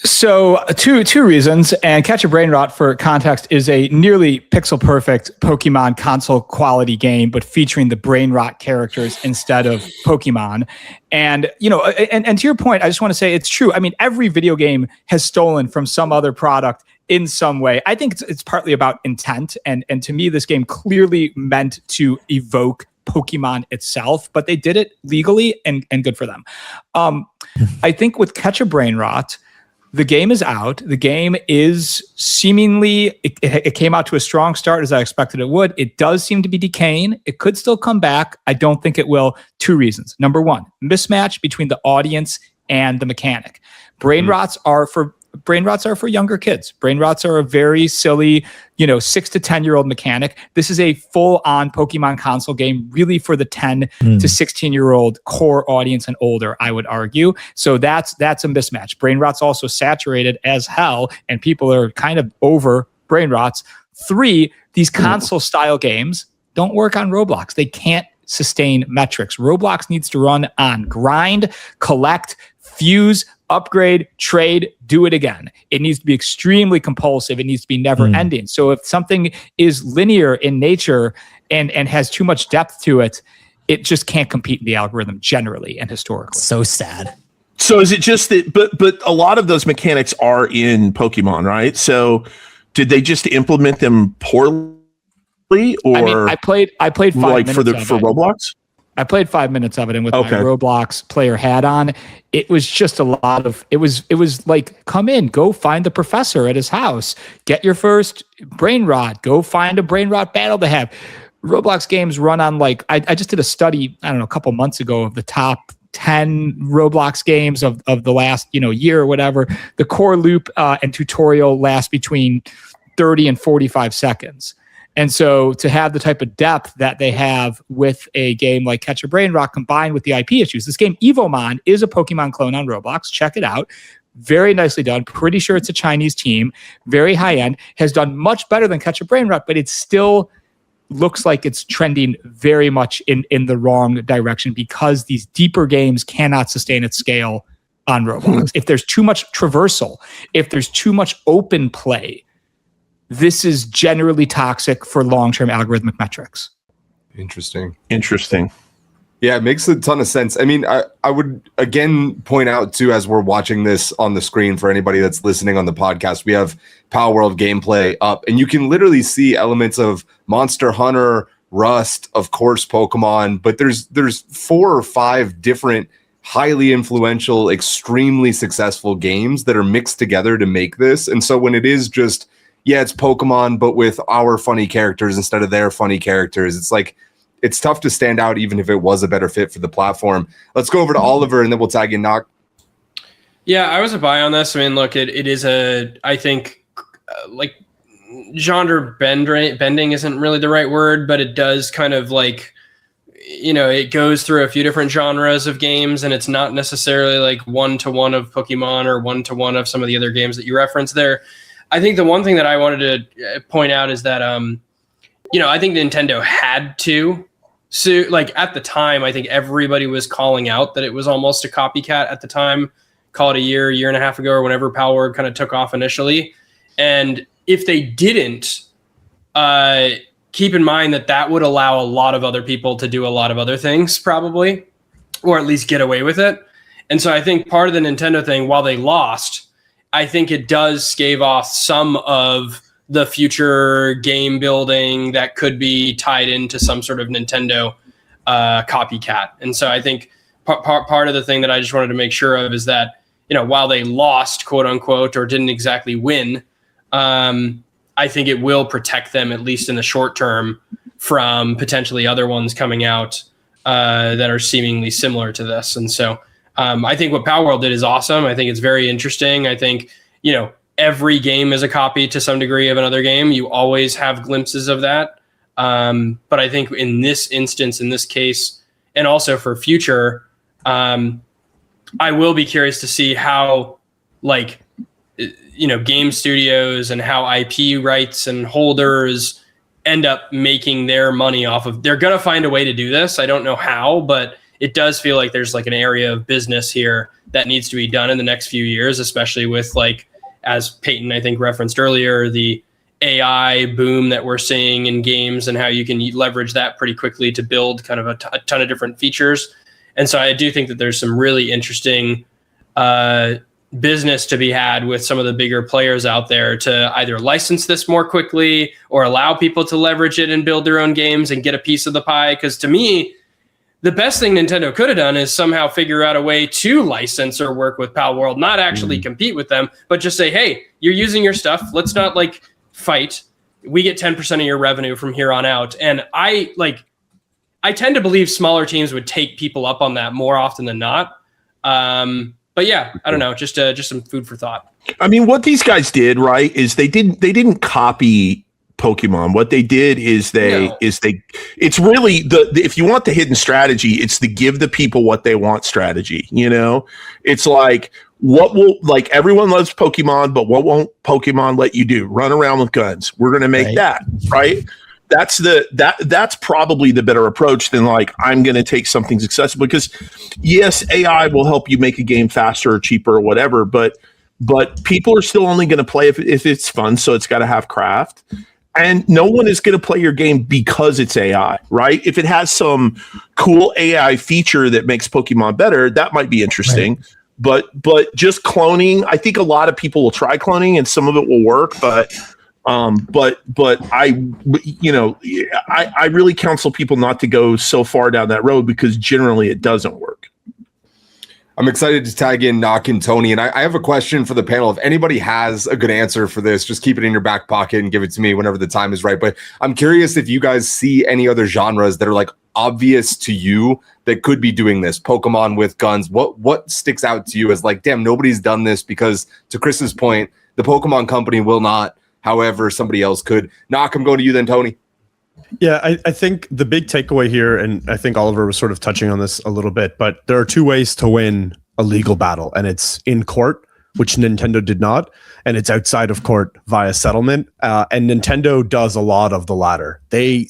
So two reasons, and Catch a Brain Rot, for context, is a nearly pixel perfect Pokemon console quality game, but featuring the brain rot characters instead of Pokemon. And and to your point, I just want to say it's true. I mean, every video game has stolen from some other product in some way. I think it's partly about intent, and to me, this game clearly meant to evoke Pokemon itself, but they did it legally, and good for them. I think with Catch a Brain Rot, the game is out. The game is seemingly, it came out to a strong start as I expected it would. It does seem to be decaying. It could still come back. I don't think it will. Two reasons. Number one, mismatch between the audience and the mechanic. Brain rots are for younger kids. Brain rots are a very silly, 6 to 10-year-old mechanic. This is a full-on Pokemon console game, really for the 10 to 16-year-old core audience and older, I would argue. So that's a mismatch. Brain rot's also saturated as hell, and people are kind of over brain rots. 3, these console-style games don't work on Roblox. They can't sustain metrics. Roblox needs to run on grind, collect, fuse, upgrade, trade, do it again. It needs to be extremely compulsive. It needs to be never ending. So if something is linear in nature and has too much depth to it, it just can't compete in the algorithm generally and historically. So sad. So is it just that, but a lot of those mechanics are in Pokemon, right? So did they just implement them poorly, or I played 5 like minutes for of it. Roblox? I played 5 minutes of it, and with my Roblox player hat on, it was just a lot of it was like, come in, go find the professor at his house, get your first brain rot, go find a brain rot battle to have. Roblox games run on like I just did a study, I don't know, a couple months ago of the top 10 Roblox games of the last year or whatever. The core loop and tutorial last between 30 and 45 seconds. And so to have the type of depth that they have with a game like Catch a Brain Rot combined with the IP issues, this game Evomon is a Pokemon clone on Roblox. Check it out. Very nicely done. Pretty sure it's a Chinese team. Very high end. Has done much better than Catch a Brain Rot, but it still looks like it's trending very much in the wrong direction because these deeper games cannot sustain its scale on Roblox. If there's too much traversal, if there's too much open play, this is generally toxic for long-term algorithmic metrics. Interesting. Yeah, it makes a ton of sense. I mean, I would again point out too, as we're watching this on the screen for anybody that's listening on the podcast, we have Palworld gameplay up, and you can literally see elements of Monster Hunter, Rust, of course, Pokemon, but there's 4 or 5 different highly influential, extremely successful games that are mixed together to make this. And so when it is just, yeah, it's Pokemon, but with our funny characters instead of their funny characters, it's like, it's tough to stand out even if it was a better fit for the platform. Let's go over to Oliver and then we'll tag in Knock. Yeah, I was a buy on this. I mean, look, it is I think like genre bending isn't really the right word, but it does kind of like, it goes through a few different genres of games, and it's not necessarily like one-to-one of Pokemon or one-to-one of some of the other games that you referenced there. I think the one thing that I wanted to point out is that, I think Nintendo had to. So, like, at the time, I think everybody was calling out that it was almost a copycat at the time. Call it a year and a half ago, or whenever Palworld kind of took off initially. And if they didn't, keep in mind that would allow a lot of other people to do a lot of other things, probably, or at least get away with it. And so I think part of the Nintendo thing, while they lost, I think it does stave off some of the future game building that could be tied into some sort of Nintendo copycat. And so I think part of the thing that I just wanted to make sure of is that, while they lost, quote unquote, or didn't exactly win, I think it will protect them, at least in the short term, from potentially other ones coming out that are seemingly similar to this. And so I think what Palworld did is awesome. I think it's very interesting. I think, every game is a copy to some degree of another game. You always have glimpses of that. But I think in this instance, in this case, and also for future, I will be curious to see how, game studios and how IP rights and holders end up making their money off of. They're going to find a way to do this. I don't know how, but it does feel like there's like an area of business here that needs to be done in the next few years, especially with as Peyton, I think, referenced earlier, the AI boom that we're seeing in games and how you can leverage that pretty quickly to build kind of a ton of different features. And so I do think that there's some really interesting business to be had with some of the bigger players out there to either license this more quickly or allow people to leverage it and build their own games and get a piece of the pie. Because to me, the best thing Nintendo could have done is somehow figure out a way to license or work with Palworld, not actually compete with them, but just say, hey, you're using your stuff. Let's not fight. We get 10% of your revenue from here on out. And I tend to believe smaller teams would take people up on that more often than not. But yeah, I don't know, just some food for thought. I mean, what these guys did, right, is they didn't copy Pokemon. What they did is it's really if you want the hidden strategy, it's the give the people what they want strategy. It's like, what will, everyone loves Pokemon, but what won't Pokemon let you do? Run around with guns. We're going to make that, right? That's probably the better approach than I'm going to take something accessible, because yes, AI will help you make a game faster or cheaper or whatever, but people are still only going to play if it's fun. So it's got to have craft. And no one is going to play your game because it's AI, right? If it has some cool AI feature that makes Pokemon better, that might be interesting. Right. But just cloning, I think a lot of people will try cloning and some of it will work, but But I really counsel people not to go so far down that road because generally it doesn't work. I'm excited to tag in Knock and Tony, and I have a question for the panel. If anybody has a good answer for this, just keep it in your back pocket and give it to me whenever the time is right. But I'm curious if you guys see any other genres that are like obvious to you that could be doing this. Pokemon with guns. What sticks out to you as like, damn, nobody's done this? Because to Chris's point, the Pokemon company will not. However, somebody else could. Knock, I'm going to you then, Tony. Yeah, I think the big takeaway here, and I think Oliver was sort of touching on this a little bit, but there are two ways to win a legal battle, and it's in court, which Nintendo did not, and it's outside of court via settlement. And Nintendo does a lot of the latter. They,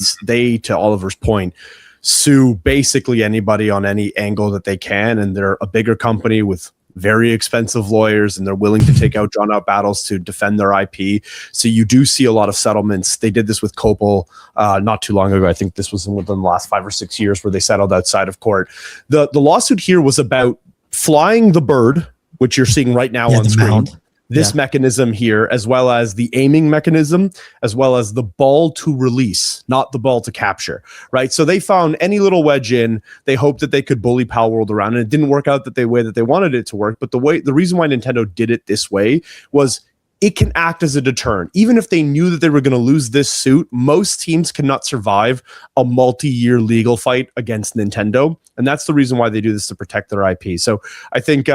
to Oliver's point, sue basically anybody on any angle that they can, and they're a bigger company with very expensive lawyers, and they're willing to take out drawn out battles to defend their IP. So you do see a lot of settlements. They did this with Copel not too long ago. I think this was within the last 5 or 6 years where they settled outside of court. The lawsuit here was about flying the bird, which you're seeing right now on screen. Mount. This mechanism here, as well as the aiming mechanism, as well as the ball to release, not the ball to capture, right? So they found any little wedge in, they hoped that they could bully Palworld around, and it didn't work out the way that they wanted it to work. But the reason why Nintendo did it this way was it can act as a deterrent. Even if they knew that they were going to lose this suit, most teams cannot survive a multi-year legal fight against Nintendo. And that's the reason why they do this, to protect their IP. So I think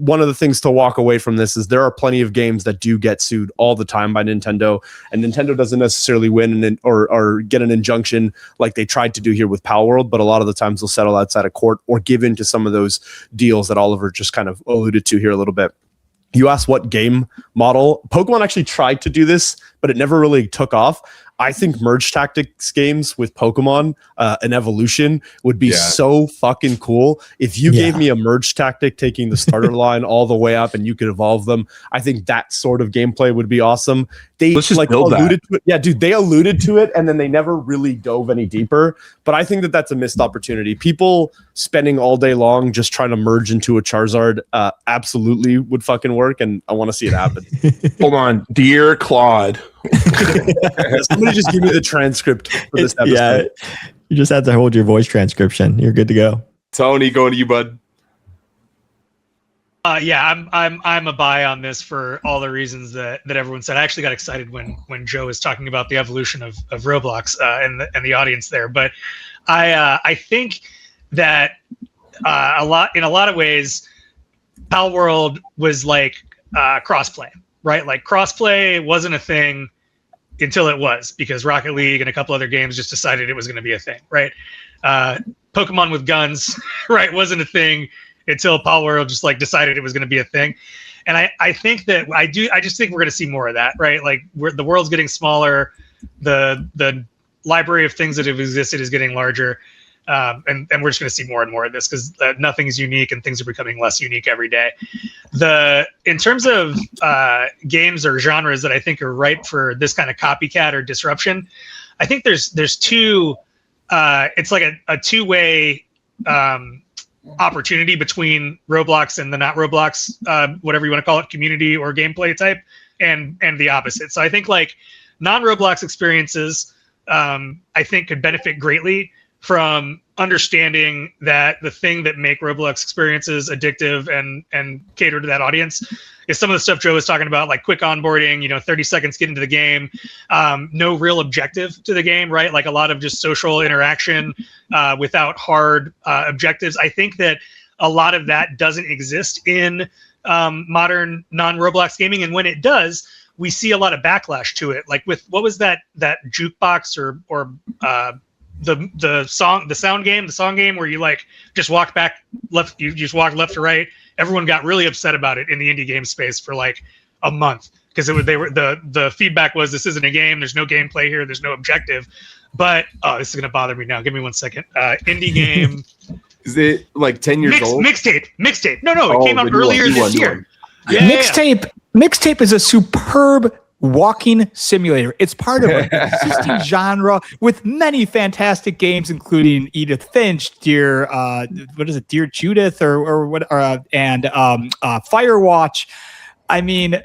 one of the things to walk away from this is there are plenty of games that do get sued all the time by Nintendo, and Nintendo doesn't necessarily win or get an injunction like they tried to do here with Palworld, but a lot of the times they'll settle outside of court or give in to some of those deals that Oliver just kind of alluded to here a little bit. You asked what game model. Pokemon actually tried to do this, but it never really took off. I think merge tactics games with Pokemon, an evolution would be so fucking cool. If you gave me a merge tactic taking the starter line all the way up and you could evolve them, I think that sort of gameplay would be awesome. They alluded to it. Yeah, dude, they alluded to it and then they never really dove any deeper. But I think that that's a missed opportunity. People spending all day long just trying to merge into a Charizard absolutely would fucking work, and I want to see it happen. Hold on, dear Claude. Somebody just give me the transcript for this episode. Yeah, you just have to hold your voice transcription. You're good to go. Tony, going to you, bud. I'm a buy on this for all the reasons that everyone said. I actually got excited when Joe was talking about the evolution of Roblox and the audience there. But I think that in a lot of ways, Palworld was like crossplay, right? Like crossplay wasn't a thing until it was, because Rocket League and a couple other games just decided it was going to be a thing, right? Pokemon with guns, right, wasn't a thing until Palworld just like decided it was going to be a thing. And I think that I just think we're going to see more of that, right? Like the world's getting smaller, the library of things that have existed is getting larger. And we're just going to see more and more of this because nothing's unique and things are becoming less unique every day. In terms of games or genres that I think are ripe for this kind of copycat or disruption, I think there's two. It's like a two-way opportunity between Roblox and the not Roblox, whatever you want to call it, community or gameplay type, and the opposite. So I think like non-Roblox experiences, I think could benefit greatly from understanding that the thing that make Roblox experiences addictive and cater to that audience is some of the stuff Joe was talking about, like quick onboarding, 30 seconds get into the game, no real objective to the game, right? Like a lot of just social interaction without hard objectives. I think that a lot of that doesn't exist in modern non-Roblox gaming. And when it does, we see a lot of backlash to it. Like with, what was that jukebox or the song game where you like just walk back left, you just walk left to right. Everyone got really upset about it in the indie game space for like a month because the feedback was, this isn't a game, there's no gameplay here, there's no objective. But this is gonna bother me now. Give me 1 second. Indie game. Is it like 10 years old? Mixtape. No, it came out earlier this year. Mixtape is a superb walking simulator. It's part of an existing genre with many fantastic games, including Edith Finch, Dear Judith, and Firewatch. I mean,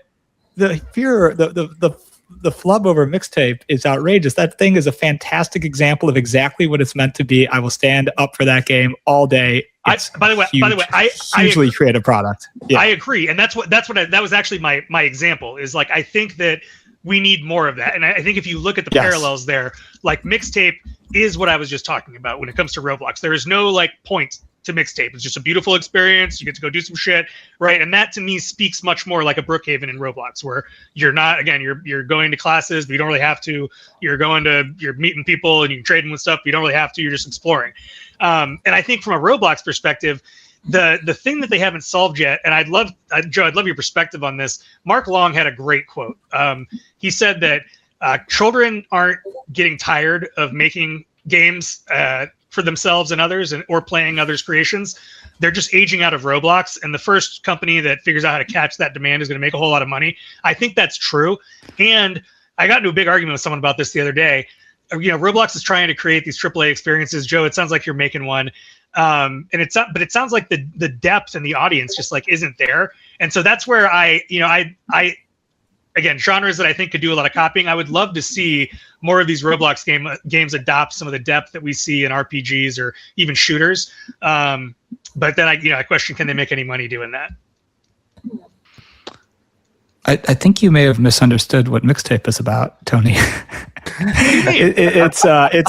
the the flub over Mixtape is outrageous. That thing is a fantastic example of exactly what it's meant to be. I will stand up for that game all day. By the way, I hugely creative product. Yeah. I agree, and that was actually my example. Is like, I think that we need more of that, and I think if you look at the parallels there, like Mixtape is what I was just talking about when it comes to Roblox. There is no like point to Mixtape. It's just a beautiful experience. You get to go do some shit, right? And that to me speaks much more like a Brookhaven in Roblox, where you're not, again, you're going to classes, but you don't really have to. You're meeting people and you're trading with stuff, but you don't really have to. You're just exploring. And I think from a Roblox perspective, the thing that they haven't solved yet, and Joe, I'd love your perspective on this. Mark Long had a great quote. He said that children aren't getting tired of making games for themselves and others, or playing others' creations. They're just aging out of Roblox, and the first company that figures out how to catch that demand is going to make a whole lot of money. I think that's true. And I got into a big argument with someone about this the other day. Roblox is trying to create these AAA experiences. Joe, it sounds like you're making one. And but it sounds like the depth and the audience just like isn't there. And so that's where again, genres that I think could do a lot of copying. I would love to see more of these Roblox games adopt some of the depth that we see in RPGs or even shooters. But then I question, can they make any money doing that? I think you may have misunderstood what Mixtape is about, Tony.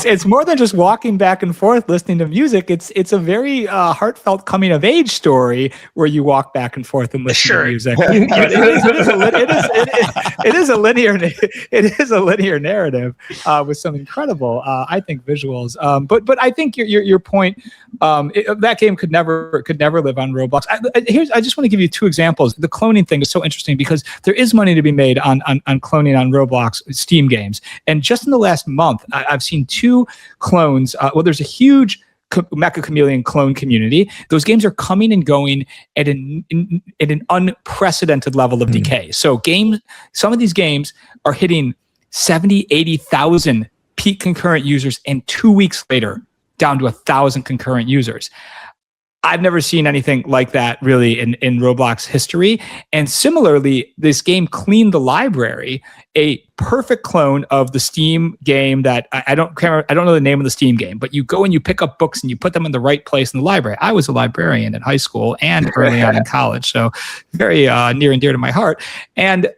It's more than just walking back and forth listening to music. It's a very heartfelt coming of age story where you walk back and forth and listen to music. It is a linear narrative with some incredible, I think, visuals. But I think your point, that game could never live on Roblox. I just want to give you two examples. The cloning thing is so interesting because there is money to be made on cloning on Roblox Steam games. And just in the last month, I've seen two clones. There's a huge Mecha Chameleon clone community. Those games are coming and going at an unprecedented level of decay. So some of these games are hitting 70, 80,000 peak concurrent users, and 2 weeks later, down to 1,000 concurrent users. I've never seen anything like that really in Roblox history. And similarly, this game cleaned the library, a perfect clone of the Steam game that I don't know the name of the Steam game, but you go and you pick up books and you put them in the right place in the library. I was a librarian in high school and early on in college, so very near and dear to my heart. And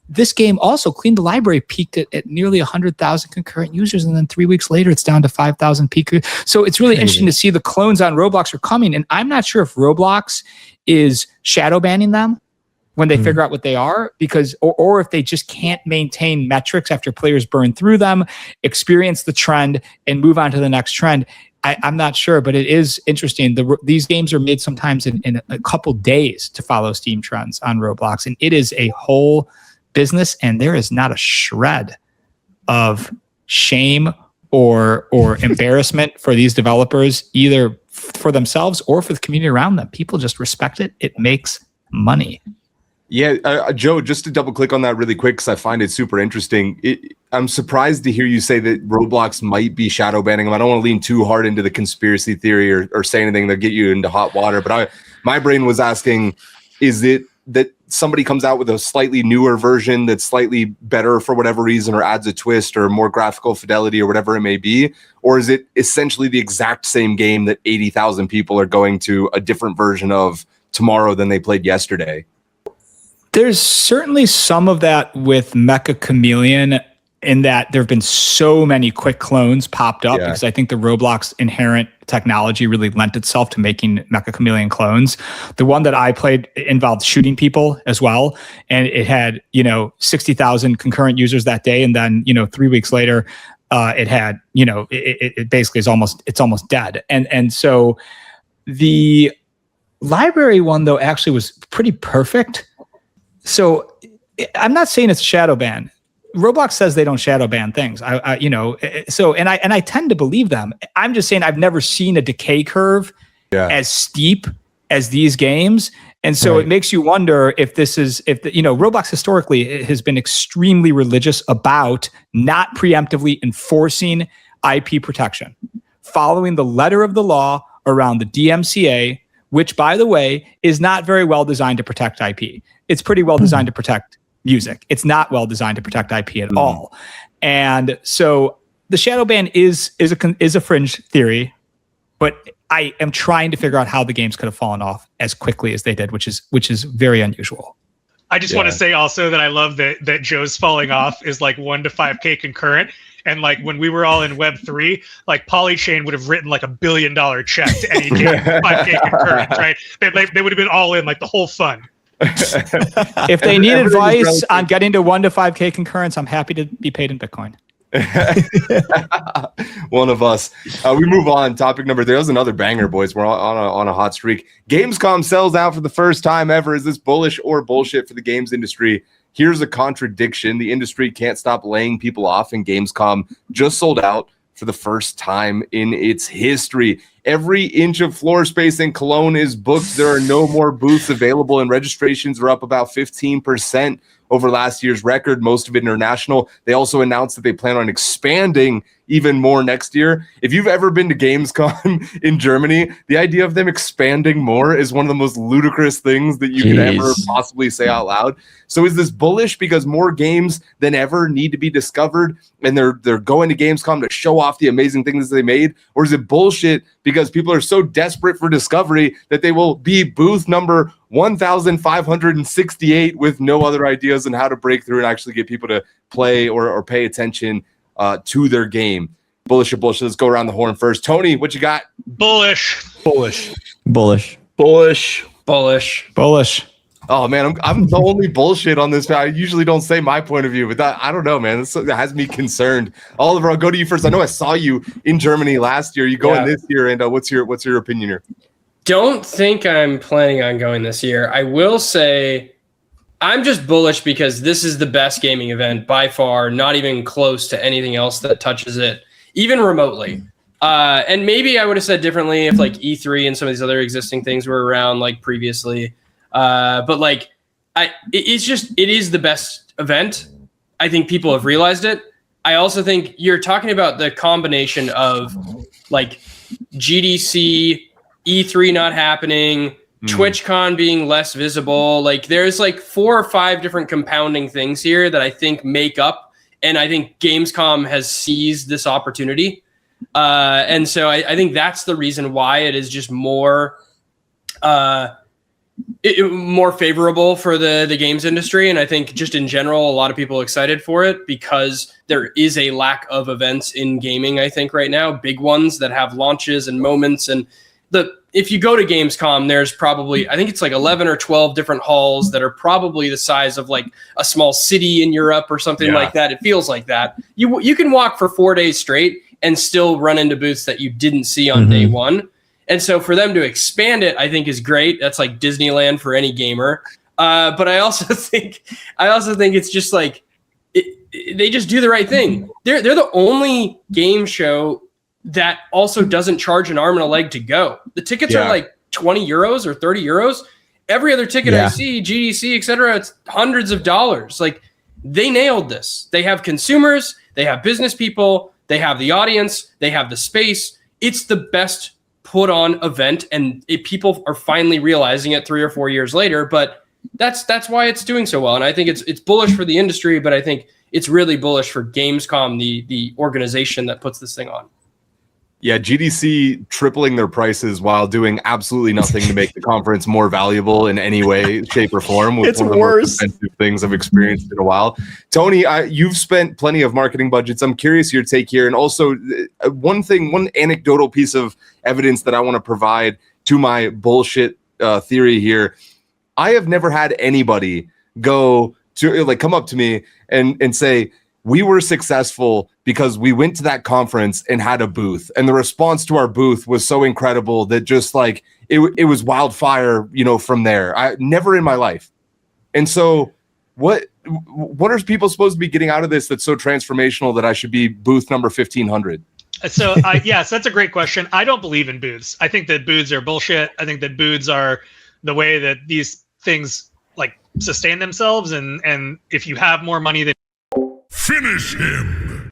this game also cleaned the library, peaked at nearly 100,000 concurrent users, and then 3 weeks later, it's down to 5,000 peak. So it's really interesting to see the clones on Roblox are coming, and I'm not sure if Roblox is shadow banning them when they figure out what they are, because or if they just can't maintain metrics after players burn through them, experience the trend, and move on to the next trend. I'm not sure, but it is interesting. These games are made sometimes in a couple days to follow Steam trends on Roblox, and it is a whole business, and there is not a shred of shame or embarrassment for these developers, either for themselves or for the community around them. People just respect it. It makes money. Yeah, Joe, just to double click on that really quick, because I find it super interesting. I'm surprised to hear you say that Roblox might be shadow banning them. I don't want to lean too hard into the conspiracy theory or say anything that get you into hot water, but my brain was asking, is it that somebody comes out with a slightly newer version that's slightly better for whatever reason, or adds a twist or more graphical fidelity or whatever it may be? Or is it essentially the exact same game that 80,000 people are going to a different version of tomorrow than they played yesterday? There's certainly some of that with Mecha Chameleon, in that there have been so many quick clones popped up, because I think the Roblox inherent technology really lent itself to making Mecha Chameleon clones. The one that I played involved shooting people as well, and it had 60,000 concurrent users that day, and then 3 weeks later, it had it basically is almost dead. And so the library one though actually was pretty perfect. So I'm not saying it's a shadow ban. Roblox says they don't shadow ban things. I tend to believe them. I'm just saying I've never seen a decay curve as steep as these games, and so it makes you wonder if Roblox historically has been extremely religious about not preemptively enforcing IP protection, following the letter of the law around the DMCA, which, by the way, is not very well designed to protect IP. It's pretty well designed to protect music. It's not well designed to protect IP at all. And so the shadow ban is a fringe theory, but I am trying to figure out how the games could have fallen off as quickly as they did, which is very unusual. I just want to say also that I love that Joe's falling off is like 1 to 5K concurrent. And like when we were all in Web3, like Polychain would have written like $1 billion check to any game 5K concurrent, right? They would have been all in like the whole fund. If they need advice on getting to 1 to 5K concurrence, I'm happy to be paid in Bitcoin. One of us. We move on. Topic number 3. That was another banger, boys. We're on a hot streak. Gamescom sells out for the first time ever. Is this bullish or bullshit for the games industry? Here's a contradiction. The industry can't stop laying people off, and Gamescom just sold out for the first time in its history. Every inch of floor space in Cologne is booked. There are no more booths available, and registrations are up about 15% over last year's record, most of it international. They also announced that they plan on expanding even more next year. If you've ever been to Gamescom in Germany, the idea of them expanding more is one of the most ludicrous things that you could ever possibly say out loud. So is this bullish because more games than ever need to be discovered and they're going to Gamescom to show off the amazing things they made? Or is it bullshit because people are so desperate for discovery that they will be booth number 1,568 with no other ideas on how to break through and actually get people to play or pay attention to their game? Bullish or bullshit? Let's go around the horn first. Tony, what you got? Bullish. Bullish. Bullish. Bullish. Bullish. Bullish. Oh man, I'm the only bullshit on this. I usually don't say my point of view, but I don't know, man. That has me concerned. Oliver, I'll go to you first. I know I saw you in Germany last year. You going this year, and what's your opinion here? Don't think I'm planning on going this year. I will say I'm just bullish because this is the best gaming event by far, not even close to anything else that touches it, even remotely. And maybe I would have said differently if like E3 and some of these other existing things were around like previously. But like, it is the best event. I think people have realized it. I also think you're talking about the combination of like GDC, E3 not happening, TwitchCon being less visible. Like there's like 4 or 5 different compounding things here that I think make up. And I think Gamescom has seized this opportunity. And so I think that's the reason why it is just more favorable for the games industry. And I think just in general, a lot of people are excited for it because there is a lack of events in gaming, I think right now, big ones that have launches and moments. And if you go to Gamescom, there's probably, I think it's like 11 or 12 different halls that are probably the size of like a small city in Europe or something like that. It feels like that. You can walk for 4 days straight and still run into booths that you didn't see on day one. And so for them to expand it, I think is great. That's like Disneyland for any gamer. But I also think it's just like they just do the right thing. They're the only game show that also doesn't charge an arm and a leg to go. The tickets are like 20 euros or 30 euros. Every other ticket I see, GDC, et cetera, it's hundreds of dollars. Like they nailed this. They have consumers, they have business people, they have the audience, they have the space. It's the best put on event, and people are finally realizing it 3 or 4 years later, but that's why it's doing so well. And I think it's bullish for the industry, but I think it's really bullish for Gamescom, the organization that puts this thing on. Yeah, GDC tripling their prices while doing absolutely nothing to make the conference more valuable in any way, shape, or form. It's one of the worse. most expensive things I've experienced in a while. Tony, you've spent plenty of marketing budgets. I'm curious your take here. And also one anecdotal piece of evidence that I want to provide to my bullshit theory here. I have never had anybody come up to me and say, we were successful because we went to that conference and had a booth, and the response to our booth was so incredible that just like it was wildfire, from there. I never in my life. And so what are people supposed to be getting out of this that's so transformational that I should be booth number 1500? So that's a great question. I don't believe in booths. I think that booths are bullshit. I think that booths are the way that these things like sustain themselves. And if you have more money than Finish him.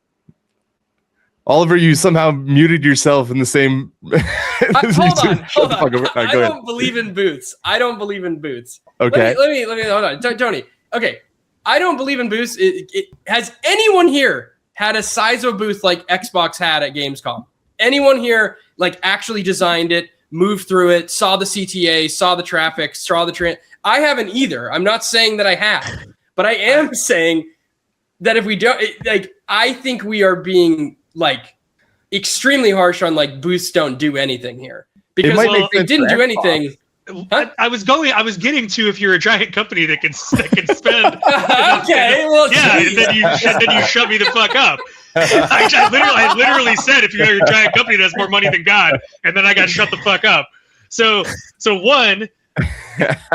Oliver, you somehow muted yourself in the same. Hold on. I don't believe in booths. Okay. Let me hold on, Tony. Okay, I don't believe in booths. Has anyone here had a size of booth like Xbox had at Gamescom? Anyone here like actually designed it, moved through it, saw the CTA, saw the traffic, saw the train? I haven't either. I'm not saying that I have, but I am saying that if we don't, I think we are being like extremely harsh on like booths don't do anything here, because if they didn't do anything. Huh? I was getting to, if you're a giant company that can spend. Okay, well, yeah, and then you shut me the fuck up. I literally said, if you're a giant company that has more money than God, and then I got shut the fuck up. So one,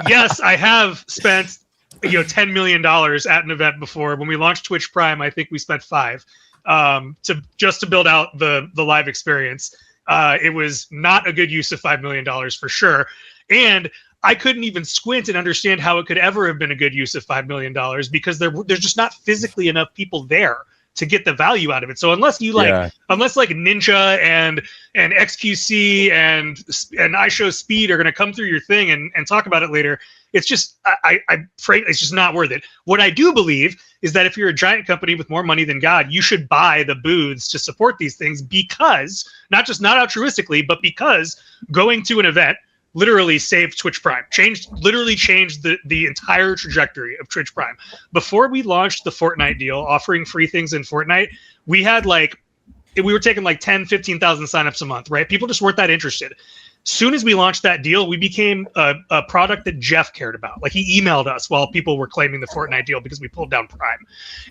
yes, I have spent $10 million at an event before. When we launched Twitch Prime, I think we spent $5 to build out the live experience. It was not a good use of $5 million for sure. And I couldn't even squint and understand how it could ever have been a good use of $5 million, because there's just not physically enough people there to get the value out of it. So unless you unless like Ninja and XQC and iShow Speed are going to come through your thing and talk about it later, it's just, I'm afraid it's just not worth it. What I do believe is that if you're a giant company with more money than God, you should buy the booths to support these things, because not altruistically, but because going to an event literally saved Twitch Prime, literally changed the entire trajectory of Twitch Prime. Before we launched the Fortnite deal, offering free things in Fortnite, we had we were taking 10, 15,000 signups a month, right? People just weren't that interested. Soon as we launched that deal, we became a product that Jeff cared about. Like, he emailed us while people were claiming the Fortnite deal because we pulled down Prime.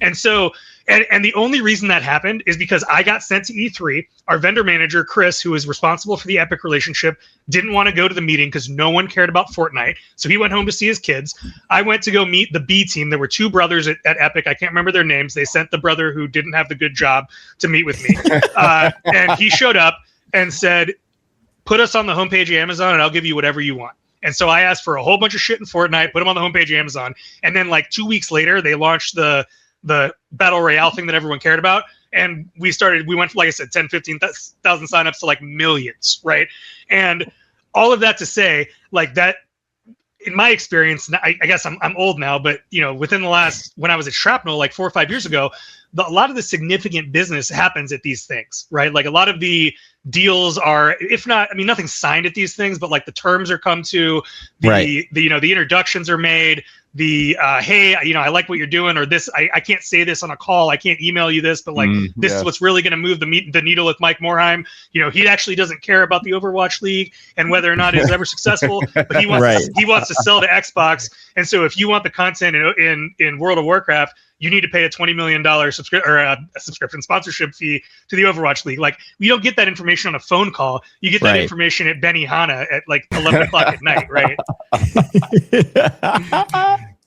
And so, and the only reason that happened is because I got sent to E3. Our vendor manager, Chris, who is responsible for the Epic relationship, didn't want to go to the meeting because no one cared about Fortnite. So he went home to see his kids. I went to go meet the B team. There were two brothers at Epic. I can't remember their names. They sent the brother who didn't have the good job to meet with me. And he showed up and said, put us on the homepage of Amazon and I'll give you whatever you want. And so I asked for a whole bunch of shit in Fortnite, put them on the homepage of Amazon. And then 2 weeks later, they launched the Battle Royale thing that everyone cared about. And we went, like I said, 10, 15,000 signups to millions, right? And all of that to say, that, in my experience, I guess I'm old now, but within the last, when I was at Shrapnel 4 or 5 years ago, a lot of the significant business happens at these things, right? A lot of the deals are, if not, nothing's signed at these things, but the terms are come to, the introductions are made, hey, I like what you're doing, or this, I can't say this on a call, I can't email you this, but this is what's really going to move the needle with Mike Morheim. He actually doesn't care about the Overwatch League and whether or not it's ever successful, but he wants to sell to Xbox. And so if you want the content in World of Warcraft, you need to pay a $20 million subscription sponsorship fee to the Overwatch League. You don't get that information on a phone call. You get that information at Benihana at 11 o'clock at night, right?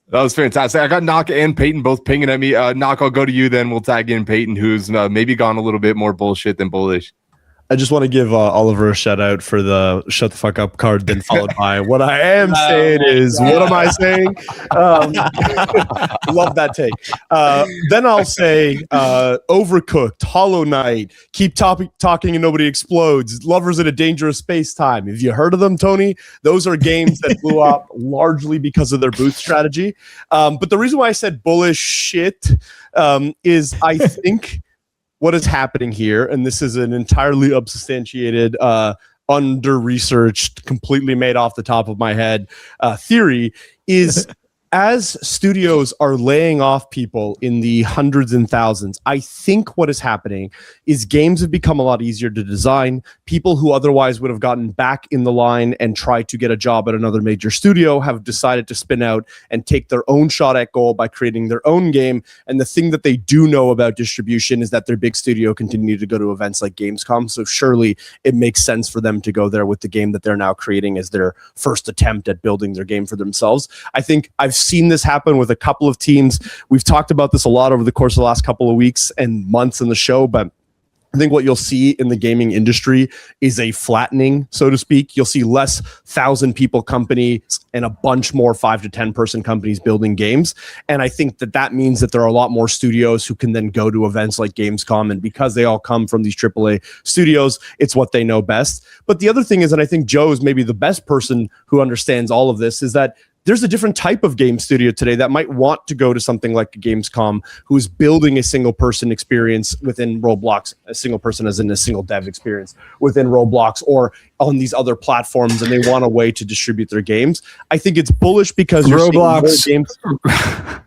That was fantastic. I got Knock and Peyton both pinging at me. Knock, I'll go to you, then we'll tag in Peyton, who's maybe gone a little bit more bullshit than bullish. I just want to give Oliver a shout out for the shut the fuck up card, then followed by what I am saying is, what am I saying? Love that take. Then I'll say Overcooked, Hollow Knight, Keep Talking and Nobody Explodes, Lovers in a Dangerous Space Time. Have you heard of them, Tony? Those are games that blew up largely because of their booth strategy. But the reason why I said bullish shit is I think what is happening here, and this is an entirely unsubstantiated, under-researched, completely made off the top of my head theory, is as studios are laying off people in the hundreds and thousands, I think what is happening is games have become a lot easier to design. People who otherwise would have gotten back in the line and tried to get a job at another major studio have decided to spin out and take their own shot at goal by creating their own game. And the thing that they do know about distribution is that their big studio continue to go to events like Gamescom. So surely it makes sense for them to go there with the game that they're now creating as their first attempt at building their game for themselves. I think I've seen this happen with a couple of teams. We've talked about this a lot over the course of the last couple of weeks and months in the show, but I think what you'll see in the gaming industry is a flattening, so to speak. You'll see less 1,000-people companies and a bunch more 5 to 10 person companies building games. And I think that means that there are a lot more studios who can then go to events like Gamescom. And because they all come from these AAA studios, it's what they know best. But the other thing is, and I think Joe is maybe the best person who understands all of this, is that there's a different type of game studio today that might want to go to something like a Gamescom, who's building a single person experience within Roblox, a single person as in a single dev experience within Roblox or on these other platforms, and they want a way to distribute their games. I think it's bullish because Roblox games.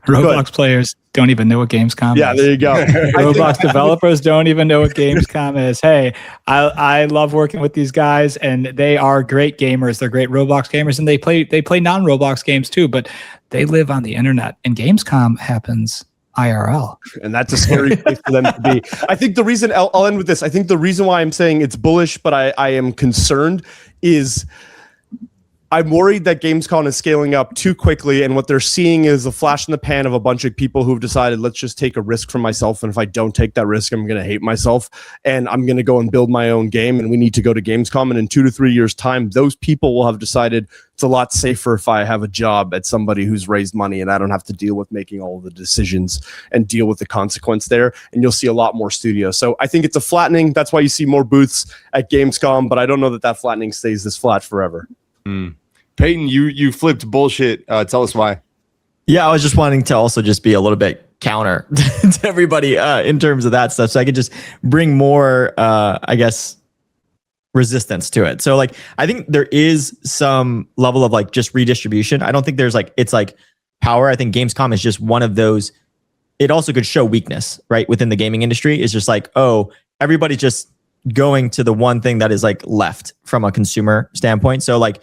Roblox players don't even know what Gamescom Yeah, is. there you go. Roblox developers don't even know what Gamescom is. Hey, I love working with these guys, and they are great gamers. They're great Roblox gamers, and they play non-Roblox games too, but they live on the internet, and Gamescom happens IRL. And that's a scary place for them to be. I think the reason, I'll end with this. I think the reason why I'm saying it's bullish, but I am concerned is I'm worried that Gamescom is scaling up too quickly, and what they're seeing is a flash in the pan of a bunch of people who've decided, let's just take a risk for myself, and if I don't take that risk, I'm going to hate myself, and I'm going to go and build my own game, and we need to go to Gamescom, and in 2 to 3 years' time, those people will have decided it's a lot safer if I have a job at somebody who's raised money, and I don't have to deal with making all of the decisions and deal with the consequence there, and you'll see a lot more studios. So I think it's a flattening. That's why you see more booths at Gamescom, but I don't know that flattening stays this flat forever. Peyton, you flipped bullshit. Tell us why. Yeah, I was just wanting to also just be a little bit counter to everybody in terms of that stuff, so I could just bring more, I guess, resistance to it. So like, I think there is some level of like just redistribution. I don't think there's like, it's like power. I think Gamescom is just one of those. It also could show weakness, right? Within the gaming industry, is just like, oh, everybody's just going to the one thing that is like left from a consumer standpoint. So like,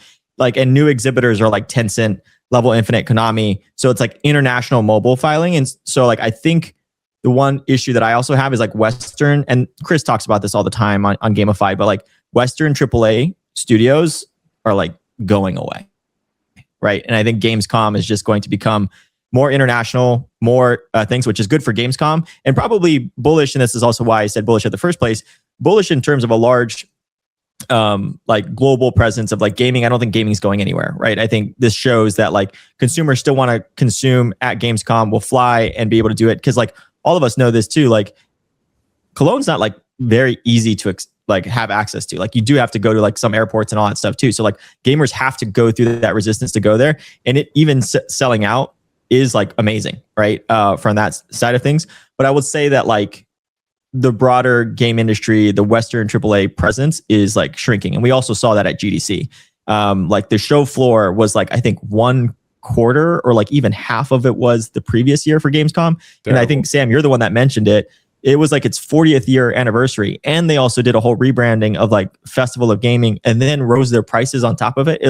and new exhibitors are like Tencent, Level Infinite, Konami. So it's like international mobile filing. And so like, I think the one issue that I also have is like Western, and Chris talks about this all the time on Gamified, but like Western AAA studios are like going away, right? And I think Gamescom is just going to become more international, more things, which is good for Gamescom, and probably bullish. And this is also why I said bullish at the first place. Bullish in terms of a large like global presence of like gaming. I don't think gaming is going anywhere, right? I think this shows that like consumers still want to consume at Gamescom, will fly and be able to do it, because like all of us know this too. Like Cologne's not like very easy to like have access to. Like you do have to go to like some airports and all that stuff too. So like gamers have to go through that resistance to go there, and it even selling out is like amazing, right? From that side of things. But I would say that like the broader game industry, the Western AAA presence is like shrinking. And we also saw that at GDC. Like the show floor was like, I think 1/4 or like even half of it was the previous year for Gamescom. Terrible. And I think, Sam, you're the one that mentioned it. It was like its 40th year anniversary. And they also did a whole rebranding of like Festival of Gaming and then rose their prices on top of it.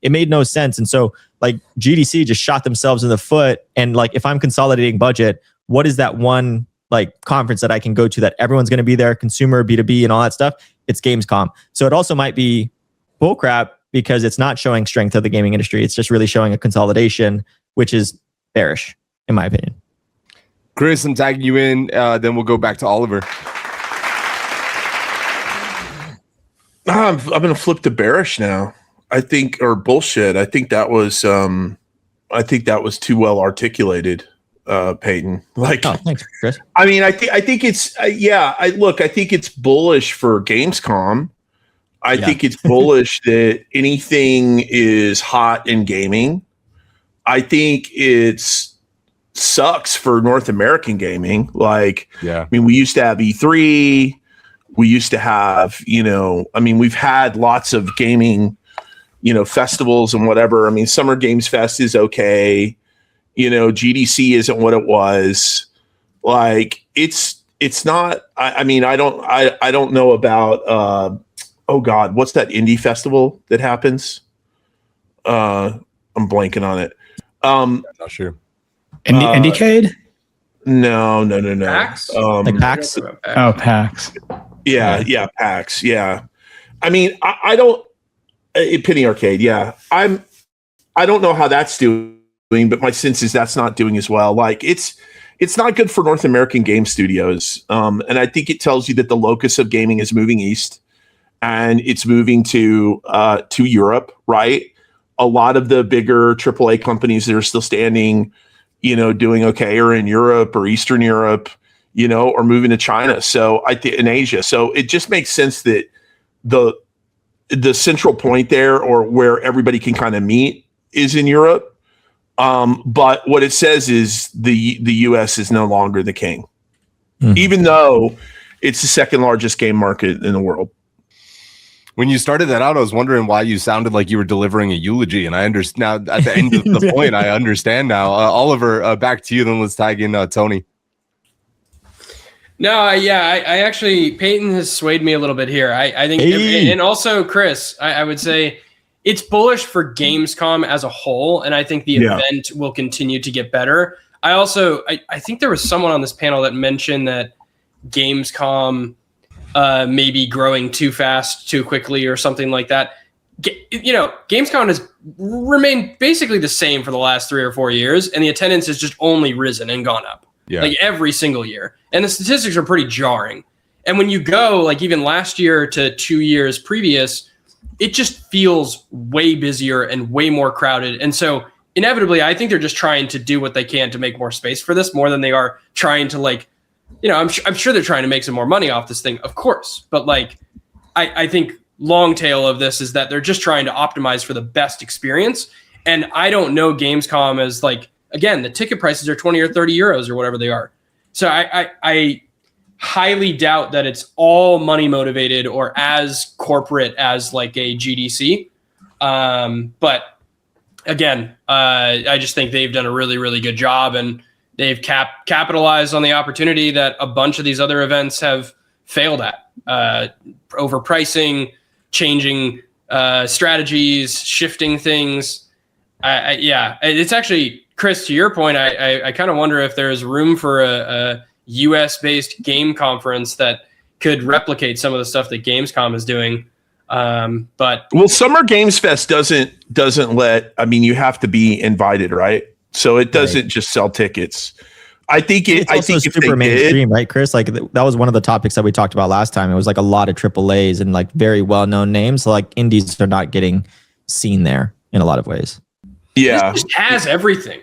It made no sense. And so like GDC just shot themselves in the foot. And like, if I'm consolidating budget, what is that one like conference that I can go to that everyone's going to be there, consumer, B2B and all that stuff? It's Gamescom. So it also might be bullcrap because it's not showing strength of the gaming industry. It's just really showing a consolidation, which is bearish, in my opinion. Chris, I'm tagging you in. Then we'll go back to Oliver. I'm going to flip to bearish now. I think, or bullshit. I think that was too well articulated. Peyton, like, oh, thanks, Chris. I mean, I think it's I think it's bullish for Gamescom. I think it's bullish that anything is hot in gaming. I think it's sucks for North American gaming. Like, I mean, we used to have E3. We used to have, we've had lots of gaming, festivals and whatever. I mean, Summer Games Fest is okay. GDC isn't what it was. Like it's not. I mean, I don't know about. Oh God, what's that indie festival that happens? I'm blanking on it. I'm not sure. Indiecade? No. PAX? Like PAX? Oh, PAX. Yeah, PAX. Yeah. I mean, I don't. Penny Arcade. Yeah, I don't know how that's doing. But my sense is that's not doing as well. Like it's not good for North American game studios. And I think it tells you that the locus of gaming is moving east and it's moving to Europe, right? A lot of the bigger AAA companies that are still standing, doing okay are in Europe or Eastern Europe, or moving to China. So in Asia. So it just makes sense that the central point there, or where everybody can kind of meet, is in Europe. But what it says is the U.S. is no longer the king, even though it's the second largest game market in the world. When you started that out, I was wondering why you sounded like you were delivering a eulogy, and I understand now at the end of the point. I understand now. Oliver, back to you. Then let's tag in Tony. No, I actually, Peyton has swayed me a little bit here. I think, and also Chris, I would say it's bullish for Gamescom as a whole, and I think the event will continue to get better. I think there was someone on this panel that mentioned that Gamescom maybe growing too fast, too quickly, or something like that. Gamescom has remained basically the same for the last 3 or 4 years, and the attendance has just only risen and gone up, like every single year. And the statistics are pretty jarring. And when you go, like even last year to 2 years previous, it just feels way busier and way more crowded. And so inevitably, I think they're just trying to do what they can to make more space for this, more than they are trying to I'm sure they're trying to make some more money off this thing, of course. But I think long tail of this is that they're just trying to optimize for the best experience. And I don't know Gamescom as again, the ticket prices are 20 or 30 euros or whatever they are. So I highly doubt that it's all money motivated or as corporate as a GDC. But again, I just think they've done a really, really good job, and they've capitalized on the opportunity that a bunch of these other events have failed at. Overpricing, changing strategies, shifting things. It's actually, Chris, to your point, I kind of wonder if there's room for a US-based game conference that could replicate some of the stuff that Gamescom is doing. But Summer Games Fest doesn't let. I mean, you have to be invited, right? So it doesn't just sell tickets. I think it's also super mainstream, right, Chris? That was one of the topics that we talked about last time. It was a lot of AAAs and very well-known names. So indies are not getting seen there in a lot of ways. Yeah, this just has everything.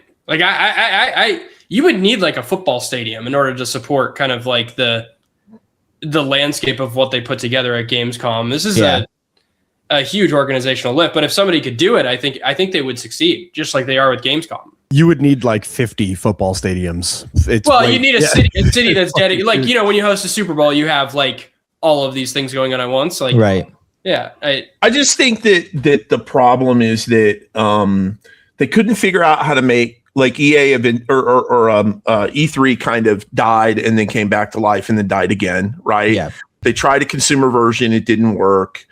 You would need a football stadium in order to support kind of the landscape of what they put together at Gamescom. This is a huge organizational lift, but if somebody could do it, I think they would succeed, just like they are with Gamescom. You would need 50 football stadiums. You need a city that's dedicated. When you host a Super Bowl, you have all of these things going on at once. Right. Yeah. I just think that the problem is that they couldn't figure out how to make EA event or E3 kind of died and then came back to life and then died again. Right. Yeah. They tried a consumer version. It didn't work.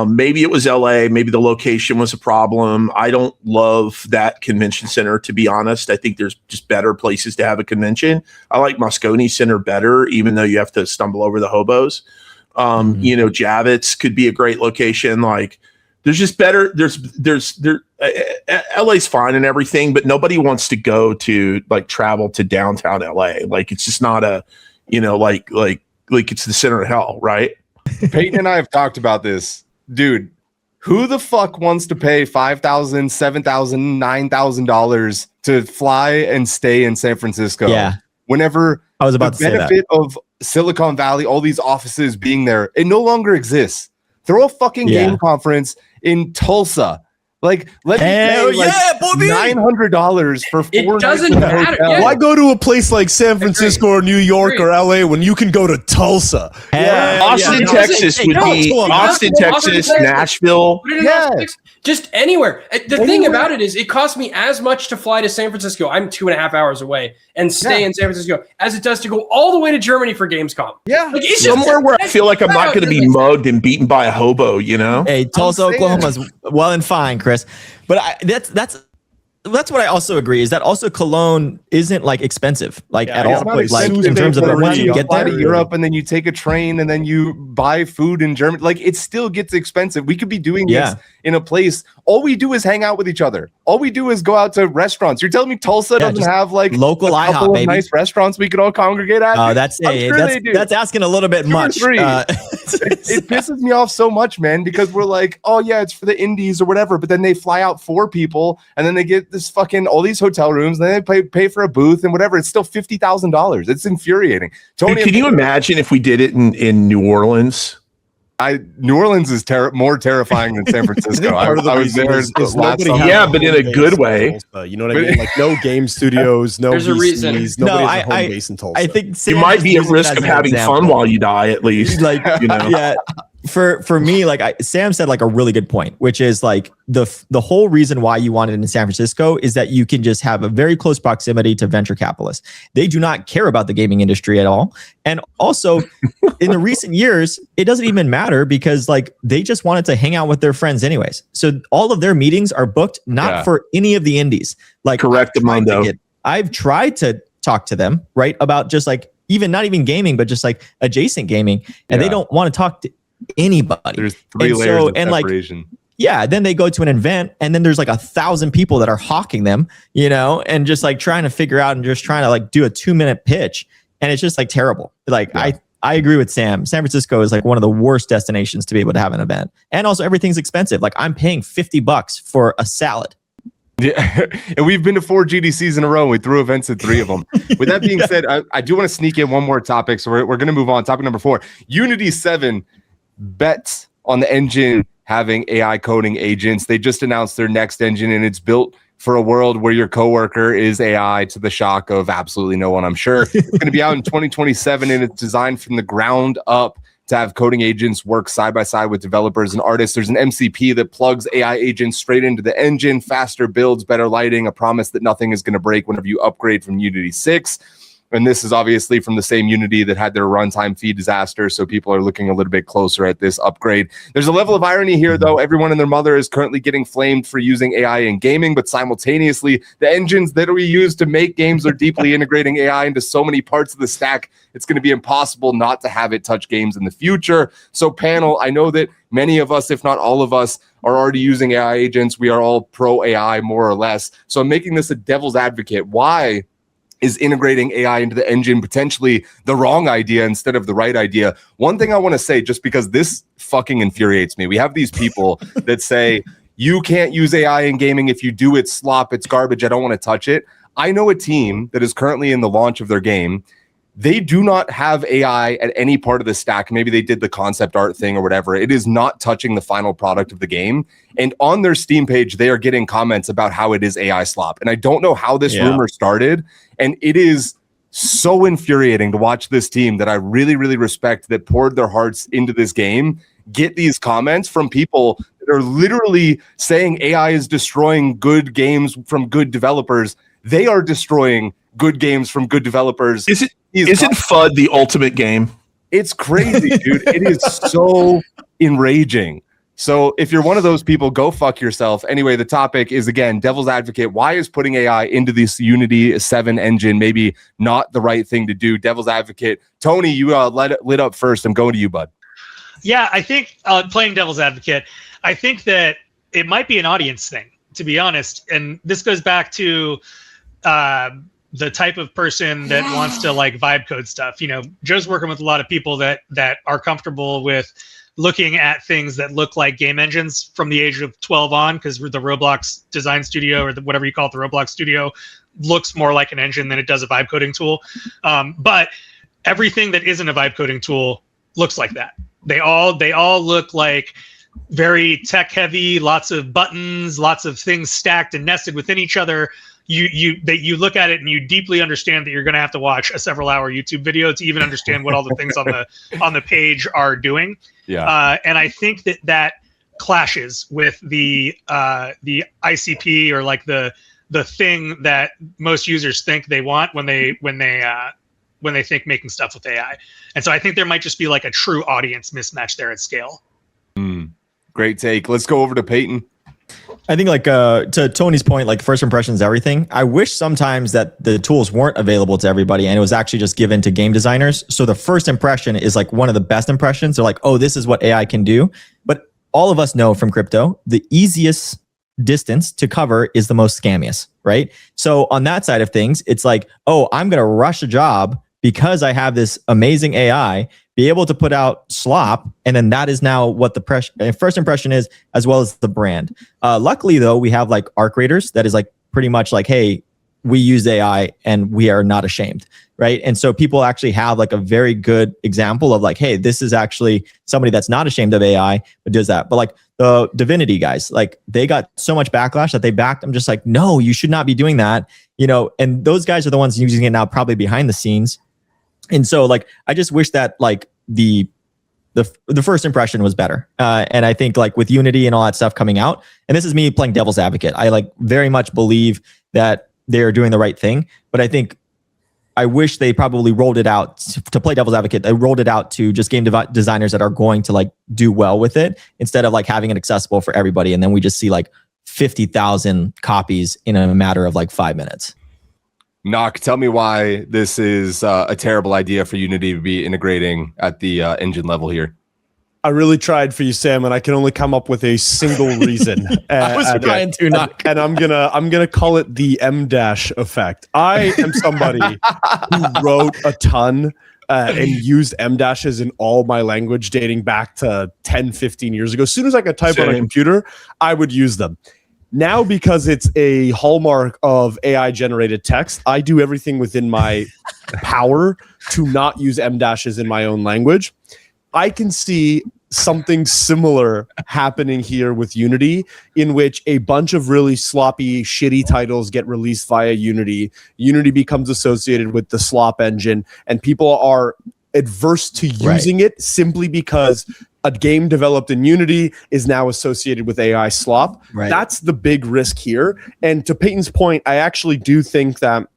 Maybe it was LA. Maybe the location was a problem. I don't love that convention center, to be honest. I think there's just better places to have a convention. I like Moscone Center better, even though you have to stumble over the hobos. Javits could be a great location. There's just better. LA's fine and everything, but nobody wants to go to travel to downtown LA. It's just not a, it's the center of hell, right? Peyton and I have talked about this. Dude, who the fuck wants to pay $5,000, $7,000, $9,000 to fly and stay in San Francisco? Yeah. Whenever I was about to say that. The benefit of Silicon Valley, all these offices being there, it no longer exists. Throw a fucking game conference in Tulsa. Let me pay $900 for 4 It doesn't nights in a matter. hotel. Yeah. Why go to a place like San Francisco or New York or LA when you can go to Tulsa? Austin, Texas would be Austin, Texas, Nashville. Put it in Netflix, just anywhere. The thing about it is, it costs me as much to fly to San Francisco. I'm 2.5 hours away and stay in San Francisco as it does to go all the way to Germany for Gamescom. Yeah, it's somewhere where I feel like I'm not going to be mugged and beaten by a hobo. Hey, Tulsa, Oklahoma's well and fine, Chris. But that's what I also agree is that also Cologne isn't expensive at all. In terms of once you get there to Europe and then you take a train and then you buy food in Germany, it still gets expensive. We could be doing this in a place. All we do is hang out with each other. All we do is go out to restaurants. You're telling me Tulsa doesn't have local IHOP, baby. Nice restaurants we could all congregate at? That's asking a little bit much. It pisses me off so much, man, because we're it's for the indies or whatever, but then they fly out 4 people and then they get this fucking all these hotel rooms and then they pay for a booth and whatever. It's still $50,000. It's infuriating. Tony, can you imagine if we did it in New Orleans? New Orleans is more terrifying than San Francisco. Part of the I was reason there is last nobody summer. has Yeah, a but in home a base good in way. Tulsa, you know what I mean? Like no game studios, no There's a reason. VCs, nobody has a home I base in Tulsa. I think You Sam might just be at used it risk as of an having example. fun while you die, at least. Like, you know. yeah, for me, like Sam said, like a really good point, which is like the whole reason why you want it in San Francisco is that you can just have a very close proximity to venture capitalists. They do not care about the gaming industry at all, and also in the recent years, it doesn't even matter because like they just wanted to hang out with their friends anyways. So all of their meetings are booked not for any of the indies. Like Correct, Amondo. I've tried to talk to them right about just like even not even gaming, but just like adjacent gaming, and they don't want to talk to anybody. There's three layers of separation. Yeah, then they go to an event and then there's like 1,000 people that are hawking them, you know, and just like trying to figure out and just trying to like do a 2-minute pitch. And it's just like terrible. Like I agree with Sam. San Francisco is like one of the worst destinations to be able to have an event. And also everything's expensive. Like I'm paying $50 for a salad. Yeah, and we've been to 4 GDCs in a row. We threw events at 3 of them. With that being said, I do want to sneak in one more topic. So we're going to move on. Topic number 4, Unity 7 bets on the engine having AI coding agents. They just announced their next engine, and it's built for a world where your coworker is AI to the shock of absolutely no one, I'm sure. It's going to be out in 2027, and it's designed from the ground up to have coding agents work side by side with developers and artists. There's an MCP that plugs AI agents straight into the engine, faster builds, better lighting, a promise that nothing is going to break whenever you upgrade from Unity 6. And this is obviously from the same Unity that had their runtime fee disaster, so people are looking a little bit closer at this upgrade. There's a level of irony here, though. Everyone and their mother is currently getting flamed for using AI in gaming, but simultaneously, the engines that we use to make games are deeply integrating AI into so many parts of the stack, it's going to be impossible not to have it touch games in the future. So, panel, I know that many of us, if not all of us, are already using AI agents. We are all pro AI, more or less. So I'm making this a devil's advocate. Why is integrating AI into the engine potentially the wrong idea instead of the right idea? One thing I want to say, just because this fucking infuriates me, we have these people that say, you can't use AI in gaming. If you do, it's slop, it's garbage, I don't want to touch it. I know a team that is currently in the launch of their game. They do not have AI at any part of the stack. Maybe they did the concept art thing or whatever. It is not touching the final product of the game. And on their Steam page, they are getting comments about how it is AI slop. And I don't know how this rumor started. And it is so infuriating to watch this team that I really, really respect that poured their hearts into this game get these comments from people that are literally saying AI is destroying good games from good developers. They are destroying good games from good developers. Isn't FUD the ultimate game? It's crazy, dude. It is so enraging. So if you're one of those people, go fuck yourself. Anyway, the topic is, again, devil's advocate. Why is putting AI into this Unity 7 engine maybe not the right thing to do? Devil's advocate. Tony, you lit up first. I'm going to you, bud. Yeah, I think playing devil's advocate, I think that it might be an audience thing, to be honest. And this goes back to the type of person that wants to like vibe code stuff. You know, Joe's working with a lot of people that are comfortable with looking at things that look like game engines from the age of 12 on, because the Roblox design studio, or whatever you call it, the Roblox studio, looks more like an engine than it does a vibe coding tool. But everything that isn't a vibe coding tool looks like that. They all look like very tech heavy, lots of buttons, lots of things stacked and nested within each other. You look at it and you deeply understand that you're going to have to watch a several-hour YouTube video to even understand what all the things on the page are doing. Yeah. And I think that clashes with the ICP, or like the thing that most users think they want when they think making stuff with AI. And so I think there might just be like a true audience mismatch there at scale. Great take. Let's go over to Peyton. I think like to Tony's point, like first impressions, everything. I wish sometimes that the tools weren't available to everybody and it was actually just given to game designers. So the first impression is like one of the best impressions. They're like, oh, this is what AI can do. But all of us know from crypto, the easiest distance to cover is the most scammiest, right? So on that side of things, it's like, oh, I'm going to rush a job because I have this amazing AI, be able to put out slop, and then that is now what the first impression is, as well as the brand. Luckily, though, we have like ARC raters that is like pretty much like, hey, we use AI and we are not ashamed, right? And so people actually have like a very good example of like, hey, this is actually somebody that's not ashamed of AI, but does that. But like the Divinity guys, like they got so much backlash that they backed. I'm just like, no, you should not be doing that, you know. And those guys are the ones using it now, probably behind the scenes. And so like, I just wish that like the first impression was better. And I think like with Unity and all that stuff coming out, and this is me playing devil's advocate, I like very much believe that they're doing the right thing. But I think I wish they probably rolled it out to play devil's advocate. They rolled it out to just game designers that are going to like do well with it instead of like having it accessible for everybody. And then we just see like 50,000 copies in a matter of like 5 minutes. Knock, tell me why this is a terrible idea for Unity to be integrating at the engine level here. I really tried for you, Sam, and I can only come up with a single reason. I was trying to not. And I'm gonna call it the M dash effect. I am somebody who wrote a ton and used M dashes in all my language dating back to 10, 15 years ago. As soon as I could type on a computer, I would use them. Now, because it's a hallmark of AI generated text, I do everything within my power to not use M dashes in my own language. I can see something similar happening here with Unity, in which a bunch of really sloppy, shitty titles get released via Unity. Unity becomes associated with the slop engine, and people are adverse to using it simply because a game developed in Unity is now associated with AI slop. Right. That's the big risk here. And to Peyton's point, I actually do think that,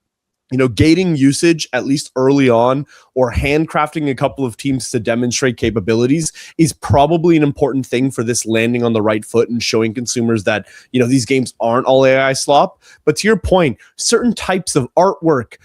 you know, gating usage, at least early on, or handcrafting a couple of teams to demonstrate capabilities is probably an important thing for this landing on the right foot and showing consumers that, you know, these games aren't all AI slop. But to your point, certain types of artwork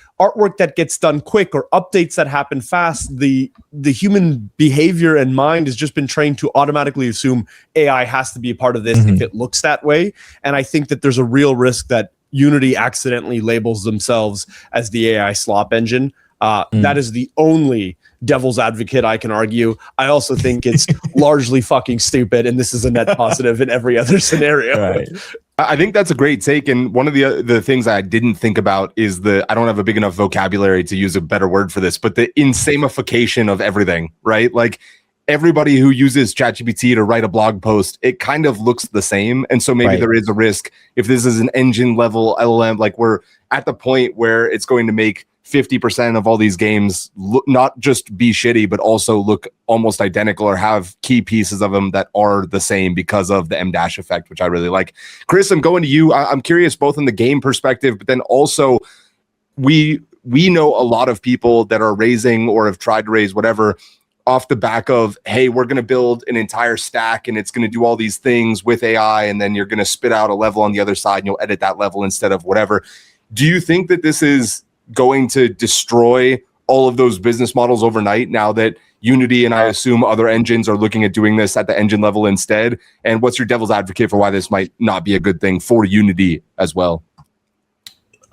that gets done quick, or updates that happen fast, the human behavior and mind has just been trained to automatically assume AI has to be a part of this if it looks that way. And I think that there's a real risk that Unity accidentally labels themselves as the AI slop engine. That is the only devil's advocate I can argue. I also think it's largely fucking stupid, and this is a net positive in every other scenario. Right. I think that's a great take. And one of the things I didn't think about is I don't have a big enough vocabulary to use a better word for this, but the insamification of everything, right? Like, everybody who uses ChatGPT to write a blog post, it kind of looks the same. And so maybe there is a risk if this is an engine level LLM, like we're at the point where it's going to make 50% of all these games not just be shitty, but also look almost identical or have key pieces of them that are the same because of the M dash effect, which I really like. Chris, I'm going to you. I'm curious both in the game perspective, but then also we know a lot of people that are raising or have tried to raise whatever off the back of, hey, we're going to build an entire stack and it's going to do all these things with AI, and then you're going to spit out a level on the other side and you'll edit that level instead of whatever. Do you think that this is going to destroy all of those business models overnight now that Unity and I assume other engines are looking at doing this at the engine level instead? And what's your devil's advocate for why this might not be a good thing for Unity as well?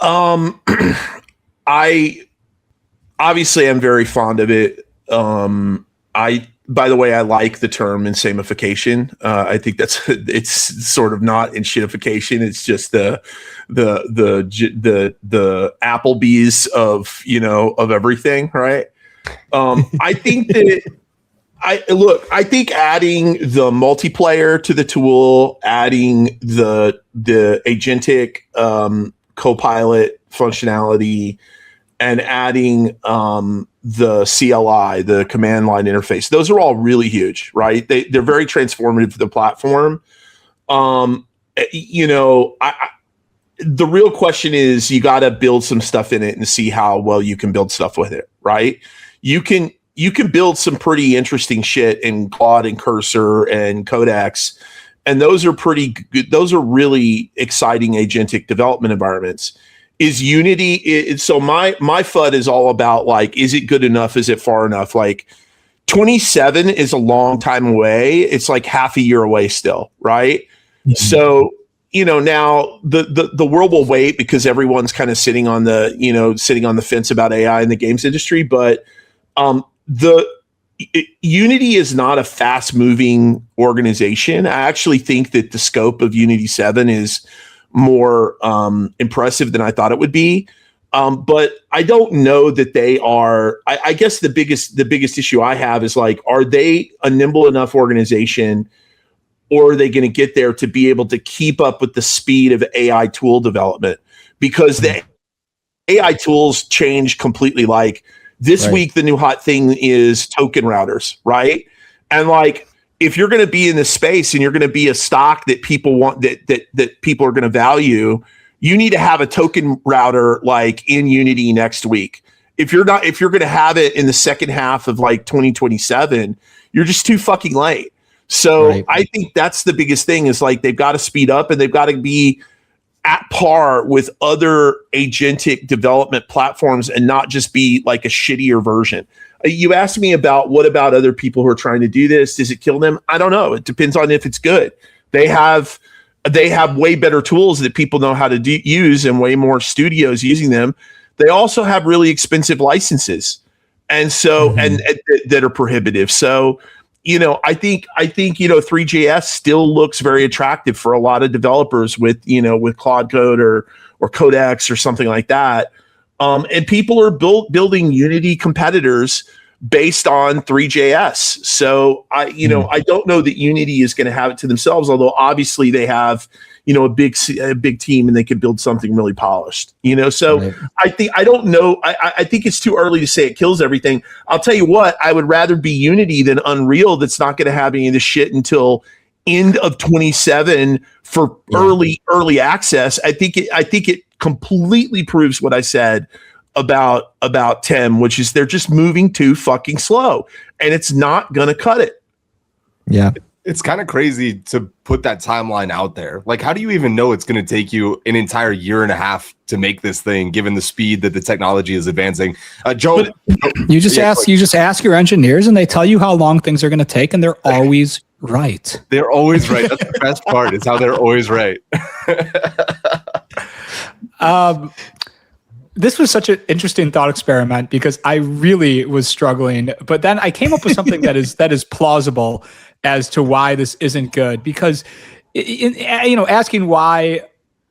I obviously am very fond of it. By the way, I like the term insamification. I think it's sort of not inshitification. It's just the Applebee's of everything, right? I think that I think adding the multiplayer to the tool, adding the agentic Copilot functionality, and adding the CLI, the command line interface, those are all really huge, right? They're very transformative for the platform. The real question is, you got to build some stuff in it and see how well you can build stuff with it, right? You can build some pretty interesting shit in Claude and Cursor and Codex, and those are pretty good. Those are really exciting agentic development environments. Is Unity, so my FUD is all about, like, is it good enough? Is it far enough? Like, 27 is a long time away. It's like half a year away still, right? Mm-hmm. So, now the world will wait because everyone's kind of sitting on the fence about AI in the games industry. But Unity is not a fast moving organization. I actually think that the scope of Unity 7 is more impressive than I thought it would be. But I don't know that they are. I guess the biggest issue I have is like, are they a nimble enough organization, or are they going to get there to be able to keep up with the speed of AI tool development? Because the AI tools change completely. Like this week, the new hot thing is token routers, right? And like, if you're going to be in this space and you're going to be a stock that people want, that people are going to value, you need to have a token router like in Unity next week. If you're going to have it in the second half of like 2027, you're just too fucking late. So I think that's the biggest thing, is like they've got to speed up and they've got to be at par with other agentic development platforms and not just be like a shittier version. You asked me about what about other people who are trying to do this? Does it kill them? I don't know. It depends on if it's good. They have way better tools that people know how to use, and way more studios using them. They also have really expensive licenses, and so and that are prohibitive. So, I think 3JS still looks very attractive for a lot of developers with Claude Code or Codex or something like that. And people are building Unity competitors based on 3JS. So I don't know that Unity is going to have it to themselves, although obviously they have, a big team and they can build something really polished, So I don't know. I think it's too early to say it kills everything. I'll tell you what, I would rather be Unity than Unreal. That's not going to have any of this shit until end of 27 for early access. I think it completely proves what I said about Tim, which is they're just moving too fucking slow, and it's not gonna cut it. Yeah, it's kind of crazy to put that timeline out there. Like, how do you even know it's going to take you an entire year and a half to make this thing, given the speed that the technology is advancing? Joe, you just ask your engineers, and they tell you how long things are going to take, and they're always right. They're always right. That's the best part, is how they're always right. This was such an interesting thought experiment, because I really was struggling, but then I came up with something that is plausible as to why this isn't good. Because asking why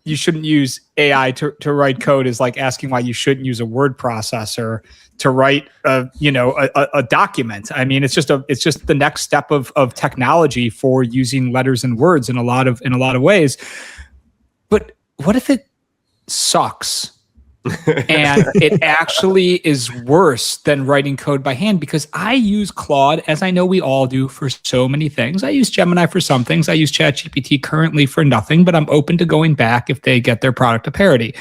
you shouldn't use AI to write code is like asking why you shouldn't use a word processor to write a document. I mean, it's just the next step of technology for using letters and words in a lot of ways. But what if it sucks? And it actually is worse than writing code by hand? Because I use Claude, as I know we all do, for so many things. I use Gemini for some things. I use ChatGPT currently for nothing, but I'm open to going back if they get their product to parity.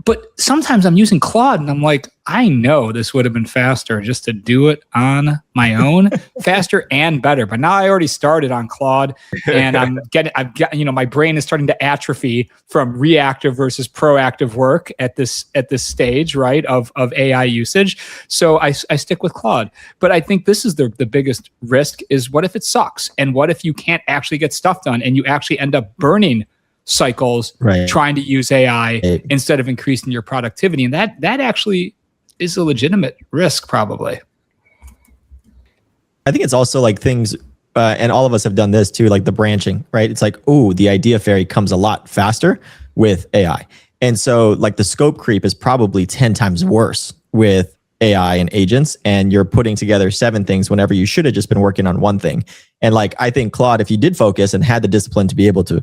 But sometimes I'm using Claude and I'm like, I know this would have been faster just to do it on my own, faster and better. But now I already started on Claude, and my brain is starting to atrophy from reactive versus proactive work at this stage, right, of AI usage. So I stick with Claude. But I think this is the biggest risk, is what if it sucks? And what if you can't actually get stuff done and you actually end up burning cycles trying to use AI instead of increasing your productivity? And that actually is a legitimate risk, probably. I think it's also like things, and all of us have done this too, like the branching, right? It's like, oh, the idea fairy comes a lot faster with AI. And so like the scope creep is probably 10 times worse with AI and agents, and you're putting together 7 things whenever you should have just been working on one thing. And like, I think Claude, if you did focus and had the discipline to be able to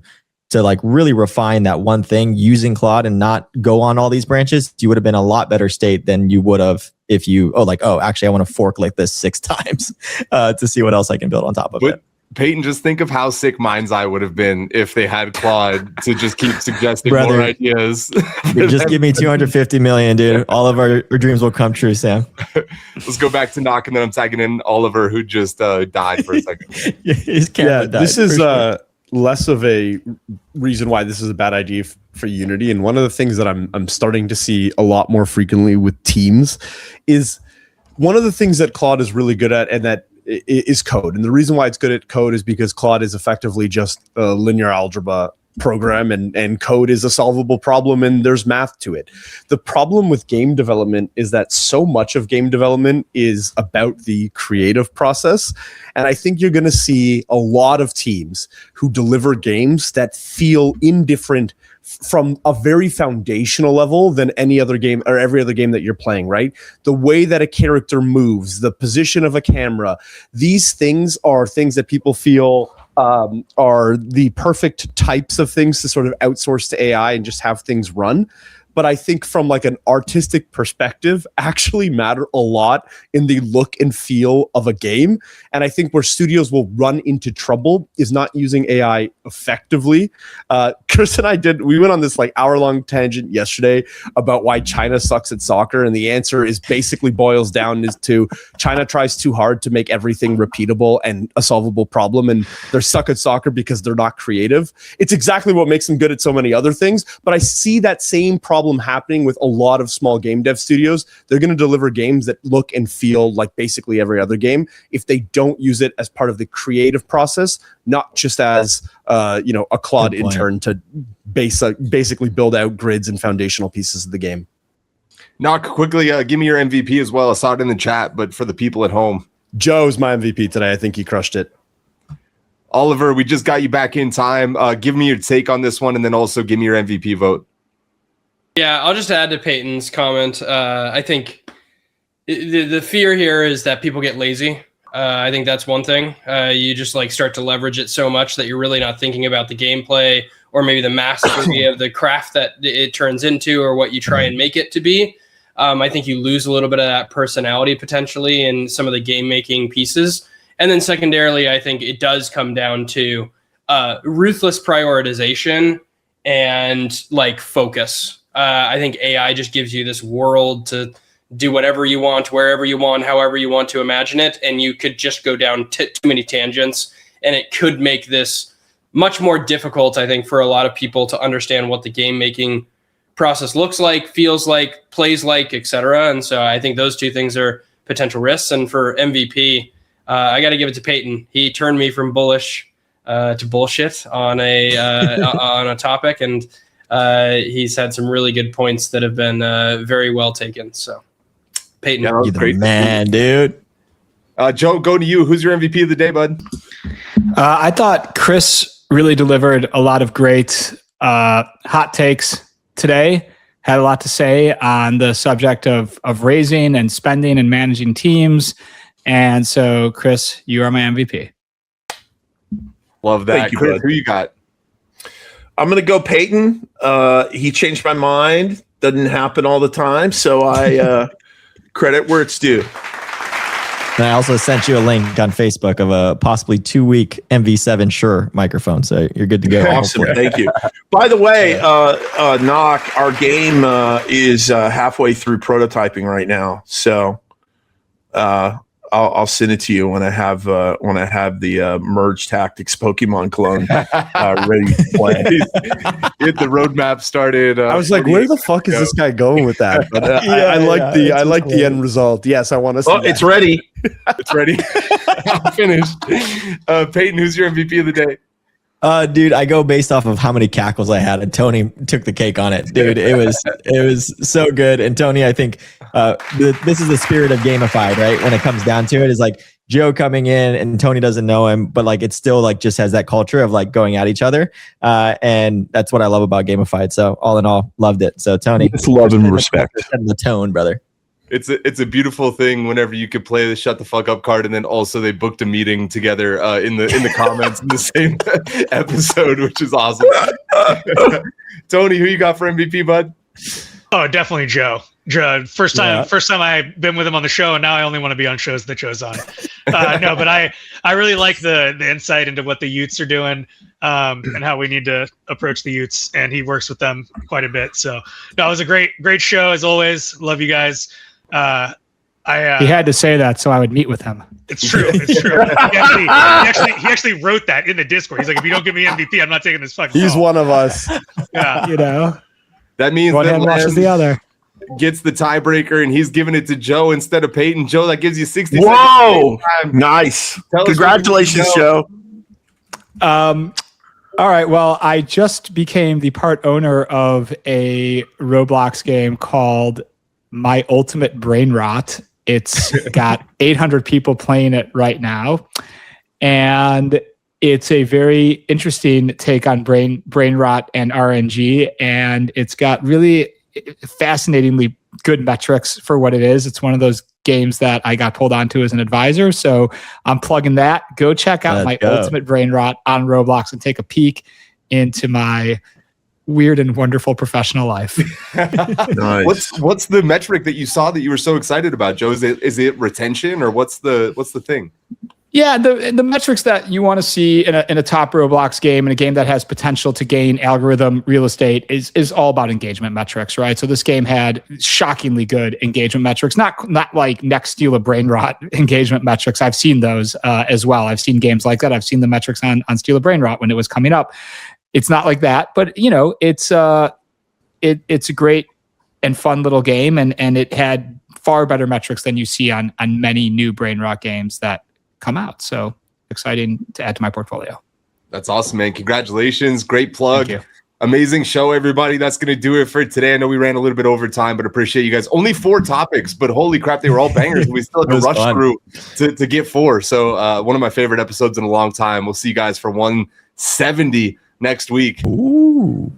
like really refine that one thing using Claude and not go on all these branches, you would have been a lot better state than you would have if you, actually I want to fork like this 6 times to see what else I can build on top of it. Peyton, just think of how sick MindsEye would have been if they had Claude to just keep suggesting more ideas. Just give me 250 million, dude. All of our dreams will come true, Sam. Let's go back to Knock, and then I'm tagging in Oliver, who just died for a second. This is less of a reason why this is a bad idea for Unity. And one of the things that I'm starting to see a lot more frequently with teams is one of the things that Claude is really good at, and that is code. And the reason why it's good at code is because Claude is effectively just a linear algebra program and code is a solvable problem and there's math to it. The problem with game development is that so much of game development is about the creative process. And I think you're going to see a lot of teams who deliver games that feel indifferent from a very foundational level than any other game or every other game that you're playing, right? The way that a character moves, the position of a camera, these things are things that people feel are the perfect types of things to sort of outsource to AI and just have things run. But I think from like an artistic perspective actually matter a lot in the look and feel of a game. And I think where studios will run into trouble is not using AI effectively. Chris and we went on this like hour-long tangent yesterday about why China sucks at soccer. And the answer is basically boils down to China tries too hard to make everything repeatable and a solvable problem. And they're stuck at soccer because they're not creative. It's exactly what makes them good at so many other things. But I see that same problem happening with a lot of small game dev studios. They're going to deliver games that look and feel like basically every other game if they don't use it as part of the creative process, not just as a Claude intern to basically build out grids and foundational pieces of the game. Knock, quickly, give me your MVP as well. I saw it in the chat, but for the people at home. Joe's my MVP today. I think he crushed it. Oliver, we just got you back in time. Give me your take on this one, and then also give me your MVP vote. Yeah, I'll just add to Peyton's comment. I think the fear here is that people get lazy. I think that's one thing. You just like start to leverage it so much that you're really not thinking about the gameplay or maybe the mastery of the craft that it turns into or what you try and make it to be. I think you lose a little bit of that personality potentially in some of the game making pieces. And then secondarily, I think it does come down to ruthless prioritization and like focus. I think AI just gives you this world to do whatever you want, wherever you want, however you want to imagine it. And you could just go down too many tangents. And it could make this much more difficult, I think, for a lot of people to understand what the game making process looks like, feels like, plays like, etc. And so I think those two things are potential risks. And for MVP, I got to give it to Peyton. He turned me from bullish to bullshit on a topic. And he's had some really good points that have been very well taken. So, Peyton, you're the man, dude. Joe, go to you. Who's your MVP of the day, bud? I thought Chris really delivered a lot of great hot takes today. Had a lot to say on the subject of raising and spending and managing teams. And so, Chris, you are my MVP. Love that. Thank you, Chris, bud. who you got? I'm going to go Peyton. He changed my mind. Doesn't happen all the time. So I credit where it's due. And I also sent you a link on Facebook of a possibly 2-week MV7 Shure microphone. So you're good to go. Awesome. Thank you. By the way, Knock, our game is halfway through prototyping right now. So I'll send it to you when I have the Merge Tactics Pokemon clone ready to play. Get the roadmap started. I was like, where the fuck is this guy going with that? But I like the end result. Yes, I want to see that. It's ready. It's ready. I'm finished. Peyton, who's your MVP of the day? Dude, I go based off of how many cackles I had, and Tony took the cake on it. Dude, it was so good. And Tony, I think this is the spirit of Gamified, right? When it comes down to it, is like Joe coming in and Tony doesn't know him, but like it still like just has that culture of like going at each other, and that's what I love about Gamified. So all in all, loved it. So Tony, it's love and respect. Setting the tone, brother. It's a beautiful thing whenever you could play the shut the fuck up card, and then also they booked a meeting together in the comments in the same episode, which is awesome. Tony, who you got for MVP, bud? Oh, definitely Joe. First time I've been with him on the show, and now I only want to be on shows that Joe's on. No, but I really like the insight into what the youths are doing and how we need to approach the youths, and he works with them quite a bit. So no, it was a great show as always. Love you guys. He had to say that so I would meet with him. It's true. It's true. He actually wrote that in the Discord. He's like, if you don't give me MVP, I'm not taking this fucking He's call. one of us. Yeah. You know, That means one that hand washes the other. gets the tiebreaker, and he's giving it to Joe instead of Peyton. Joe, that gives you 60 Whoa! seconds. Nice. Tell us Congratulations, what you Joe. All right. Well, I just became the part owner of a Roblox game called My Ultimate Brain Rot. It's got 800 people playing it right now. And it's a very interesting take on brain rot and RNG. And it's got really fascinatingly good metrics for what it is. It's one of those games that I got pulled onto as an advisor. So I'm plugging that. Go check out My Ultimate Brain Rot on Roblox and take a peek into my weird and wonderful professional life. Nice. What's the metric that you saw that you were so excited about, Joe? Is it retention, or what's the thing? Yeah, the metrics that you want to see in a top Roblox game, in a game that has potential to gain algorithm real estate, is all about engagement metrics, right? So this game had shockingly good engagement metrics, not like next steal a brain rot engagement metrics. I've seen those as well. I've seen games like that. I've seen the metrics on Steal a Brain Rot when it was coming up. It's not like that, but it's a great and fun little game, and it had far better metrics than you see on many new brain rot games that come out. So exciting to add to my portfolio. That's awesome, man. Congratulations. Great plug. Thank you. Amazing show, everybody. That's going to do it for today. I know we ran a little bit over time, but appreciate you guys. Only 4 topics, but holy crap, they were all bangers. We still had to rush through to get 4. So one of my favorite episodes in a long time. We'll see you guys for 170 next week. Ooh.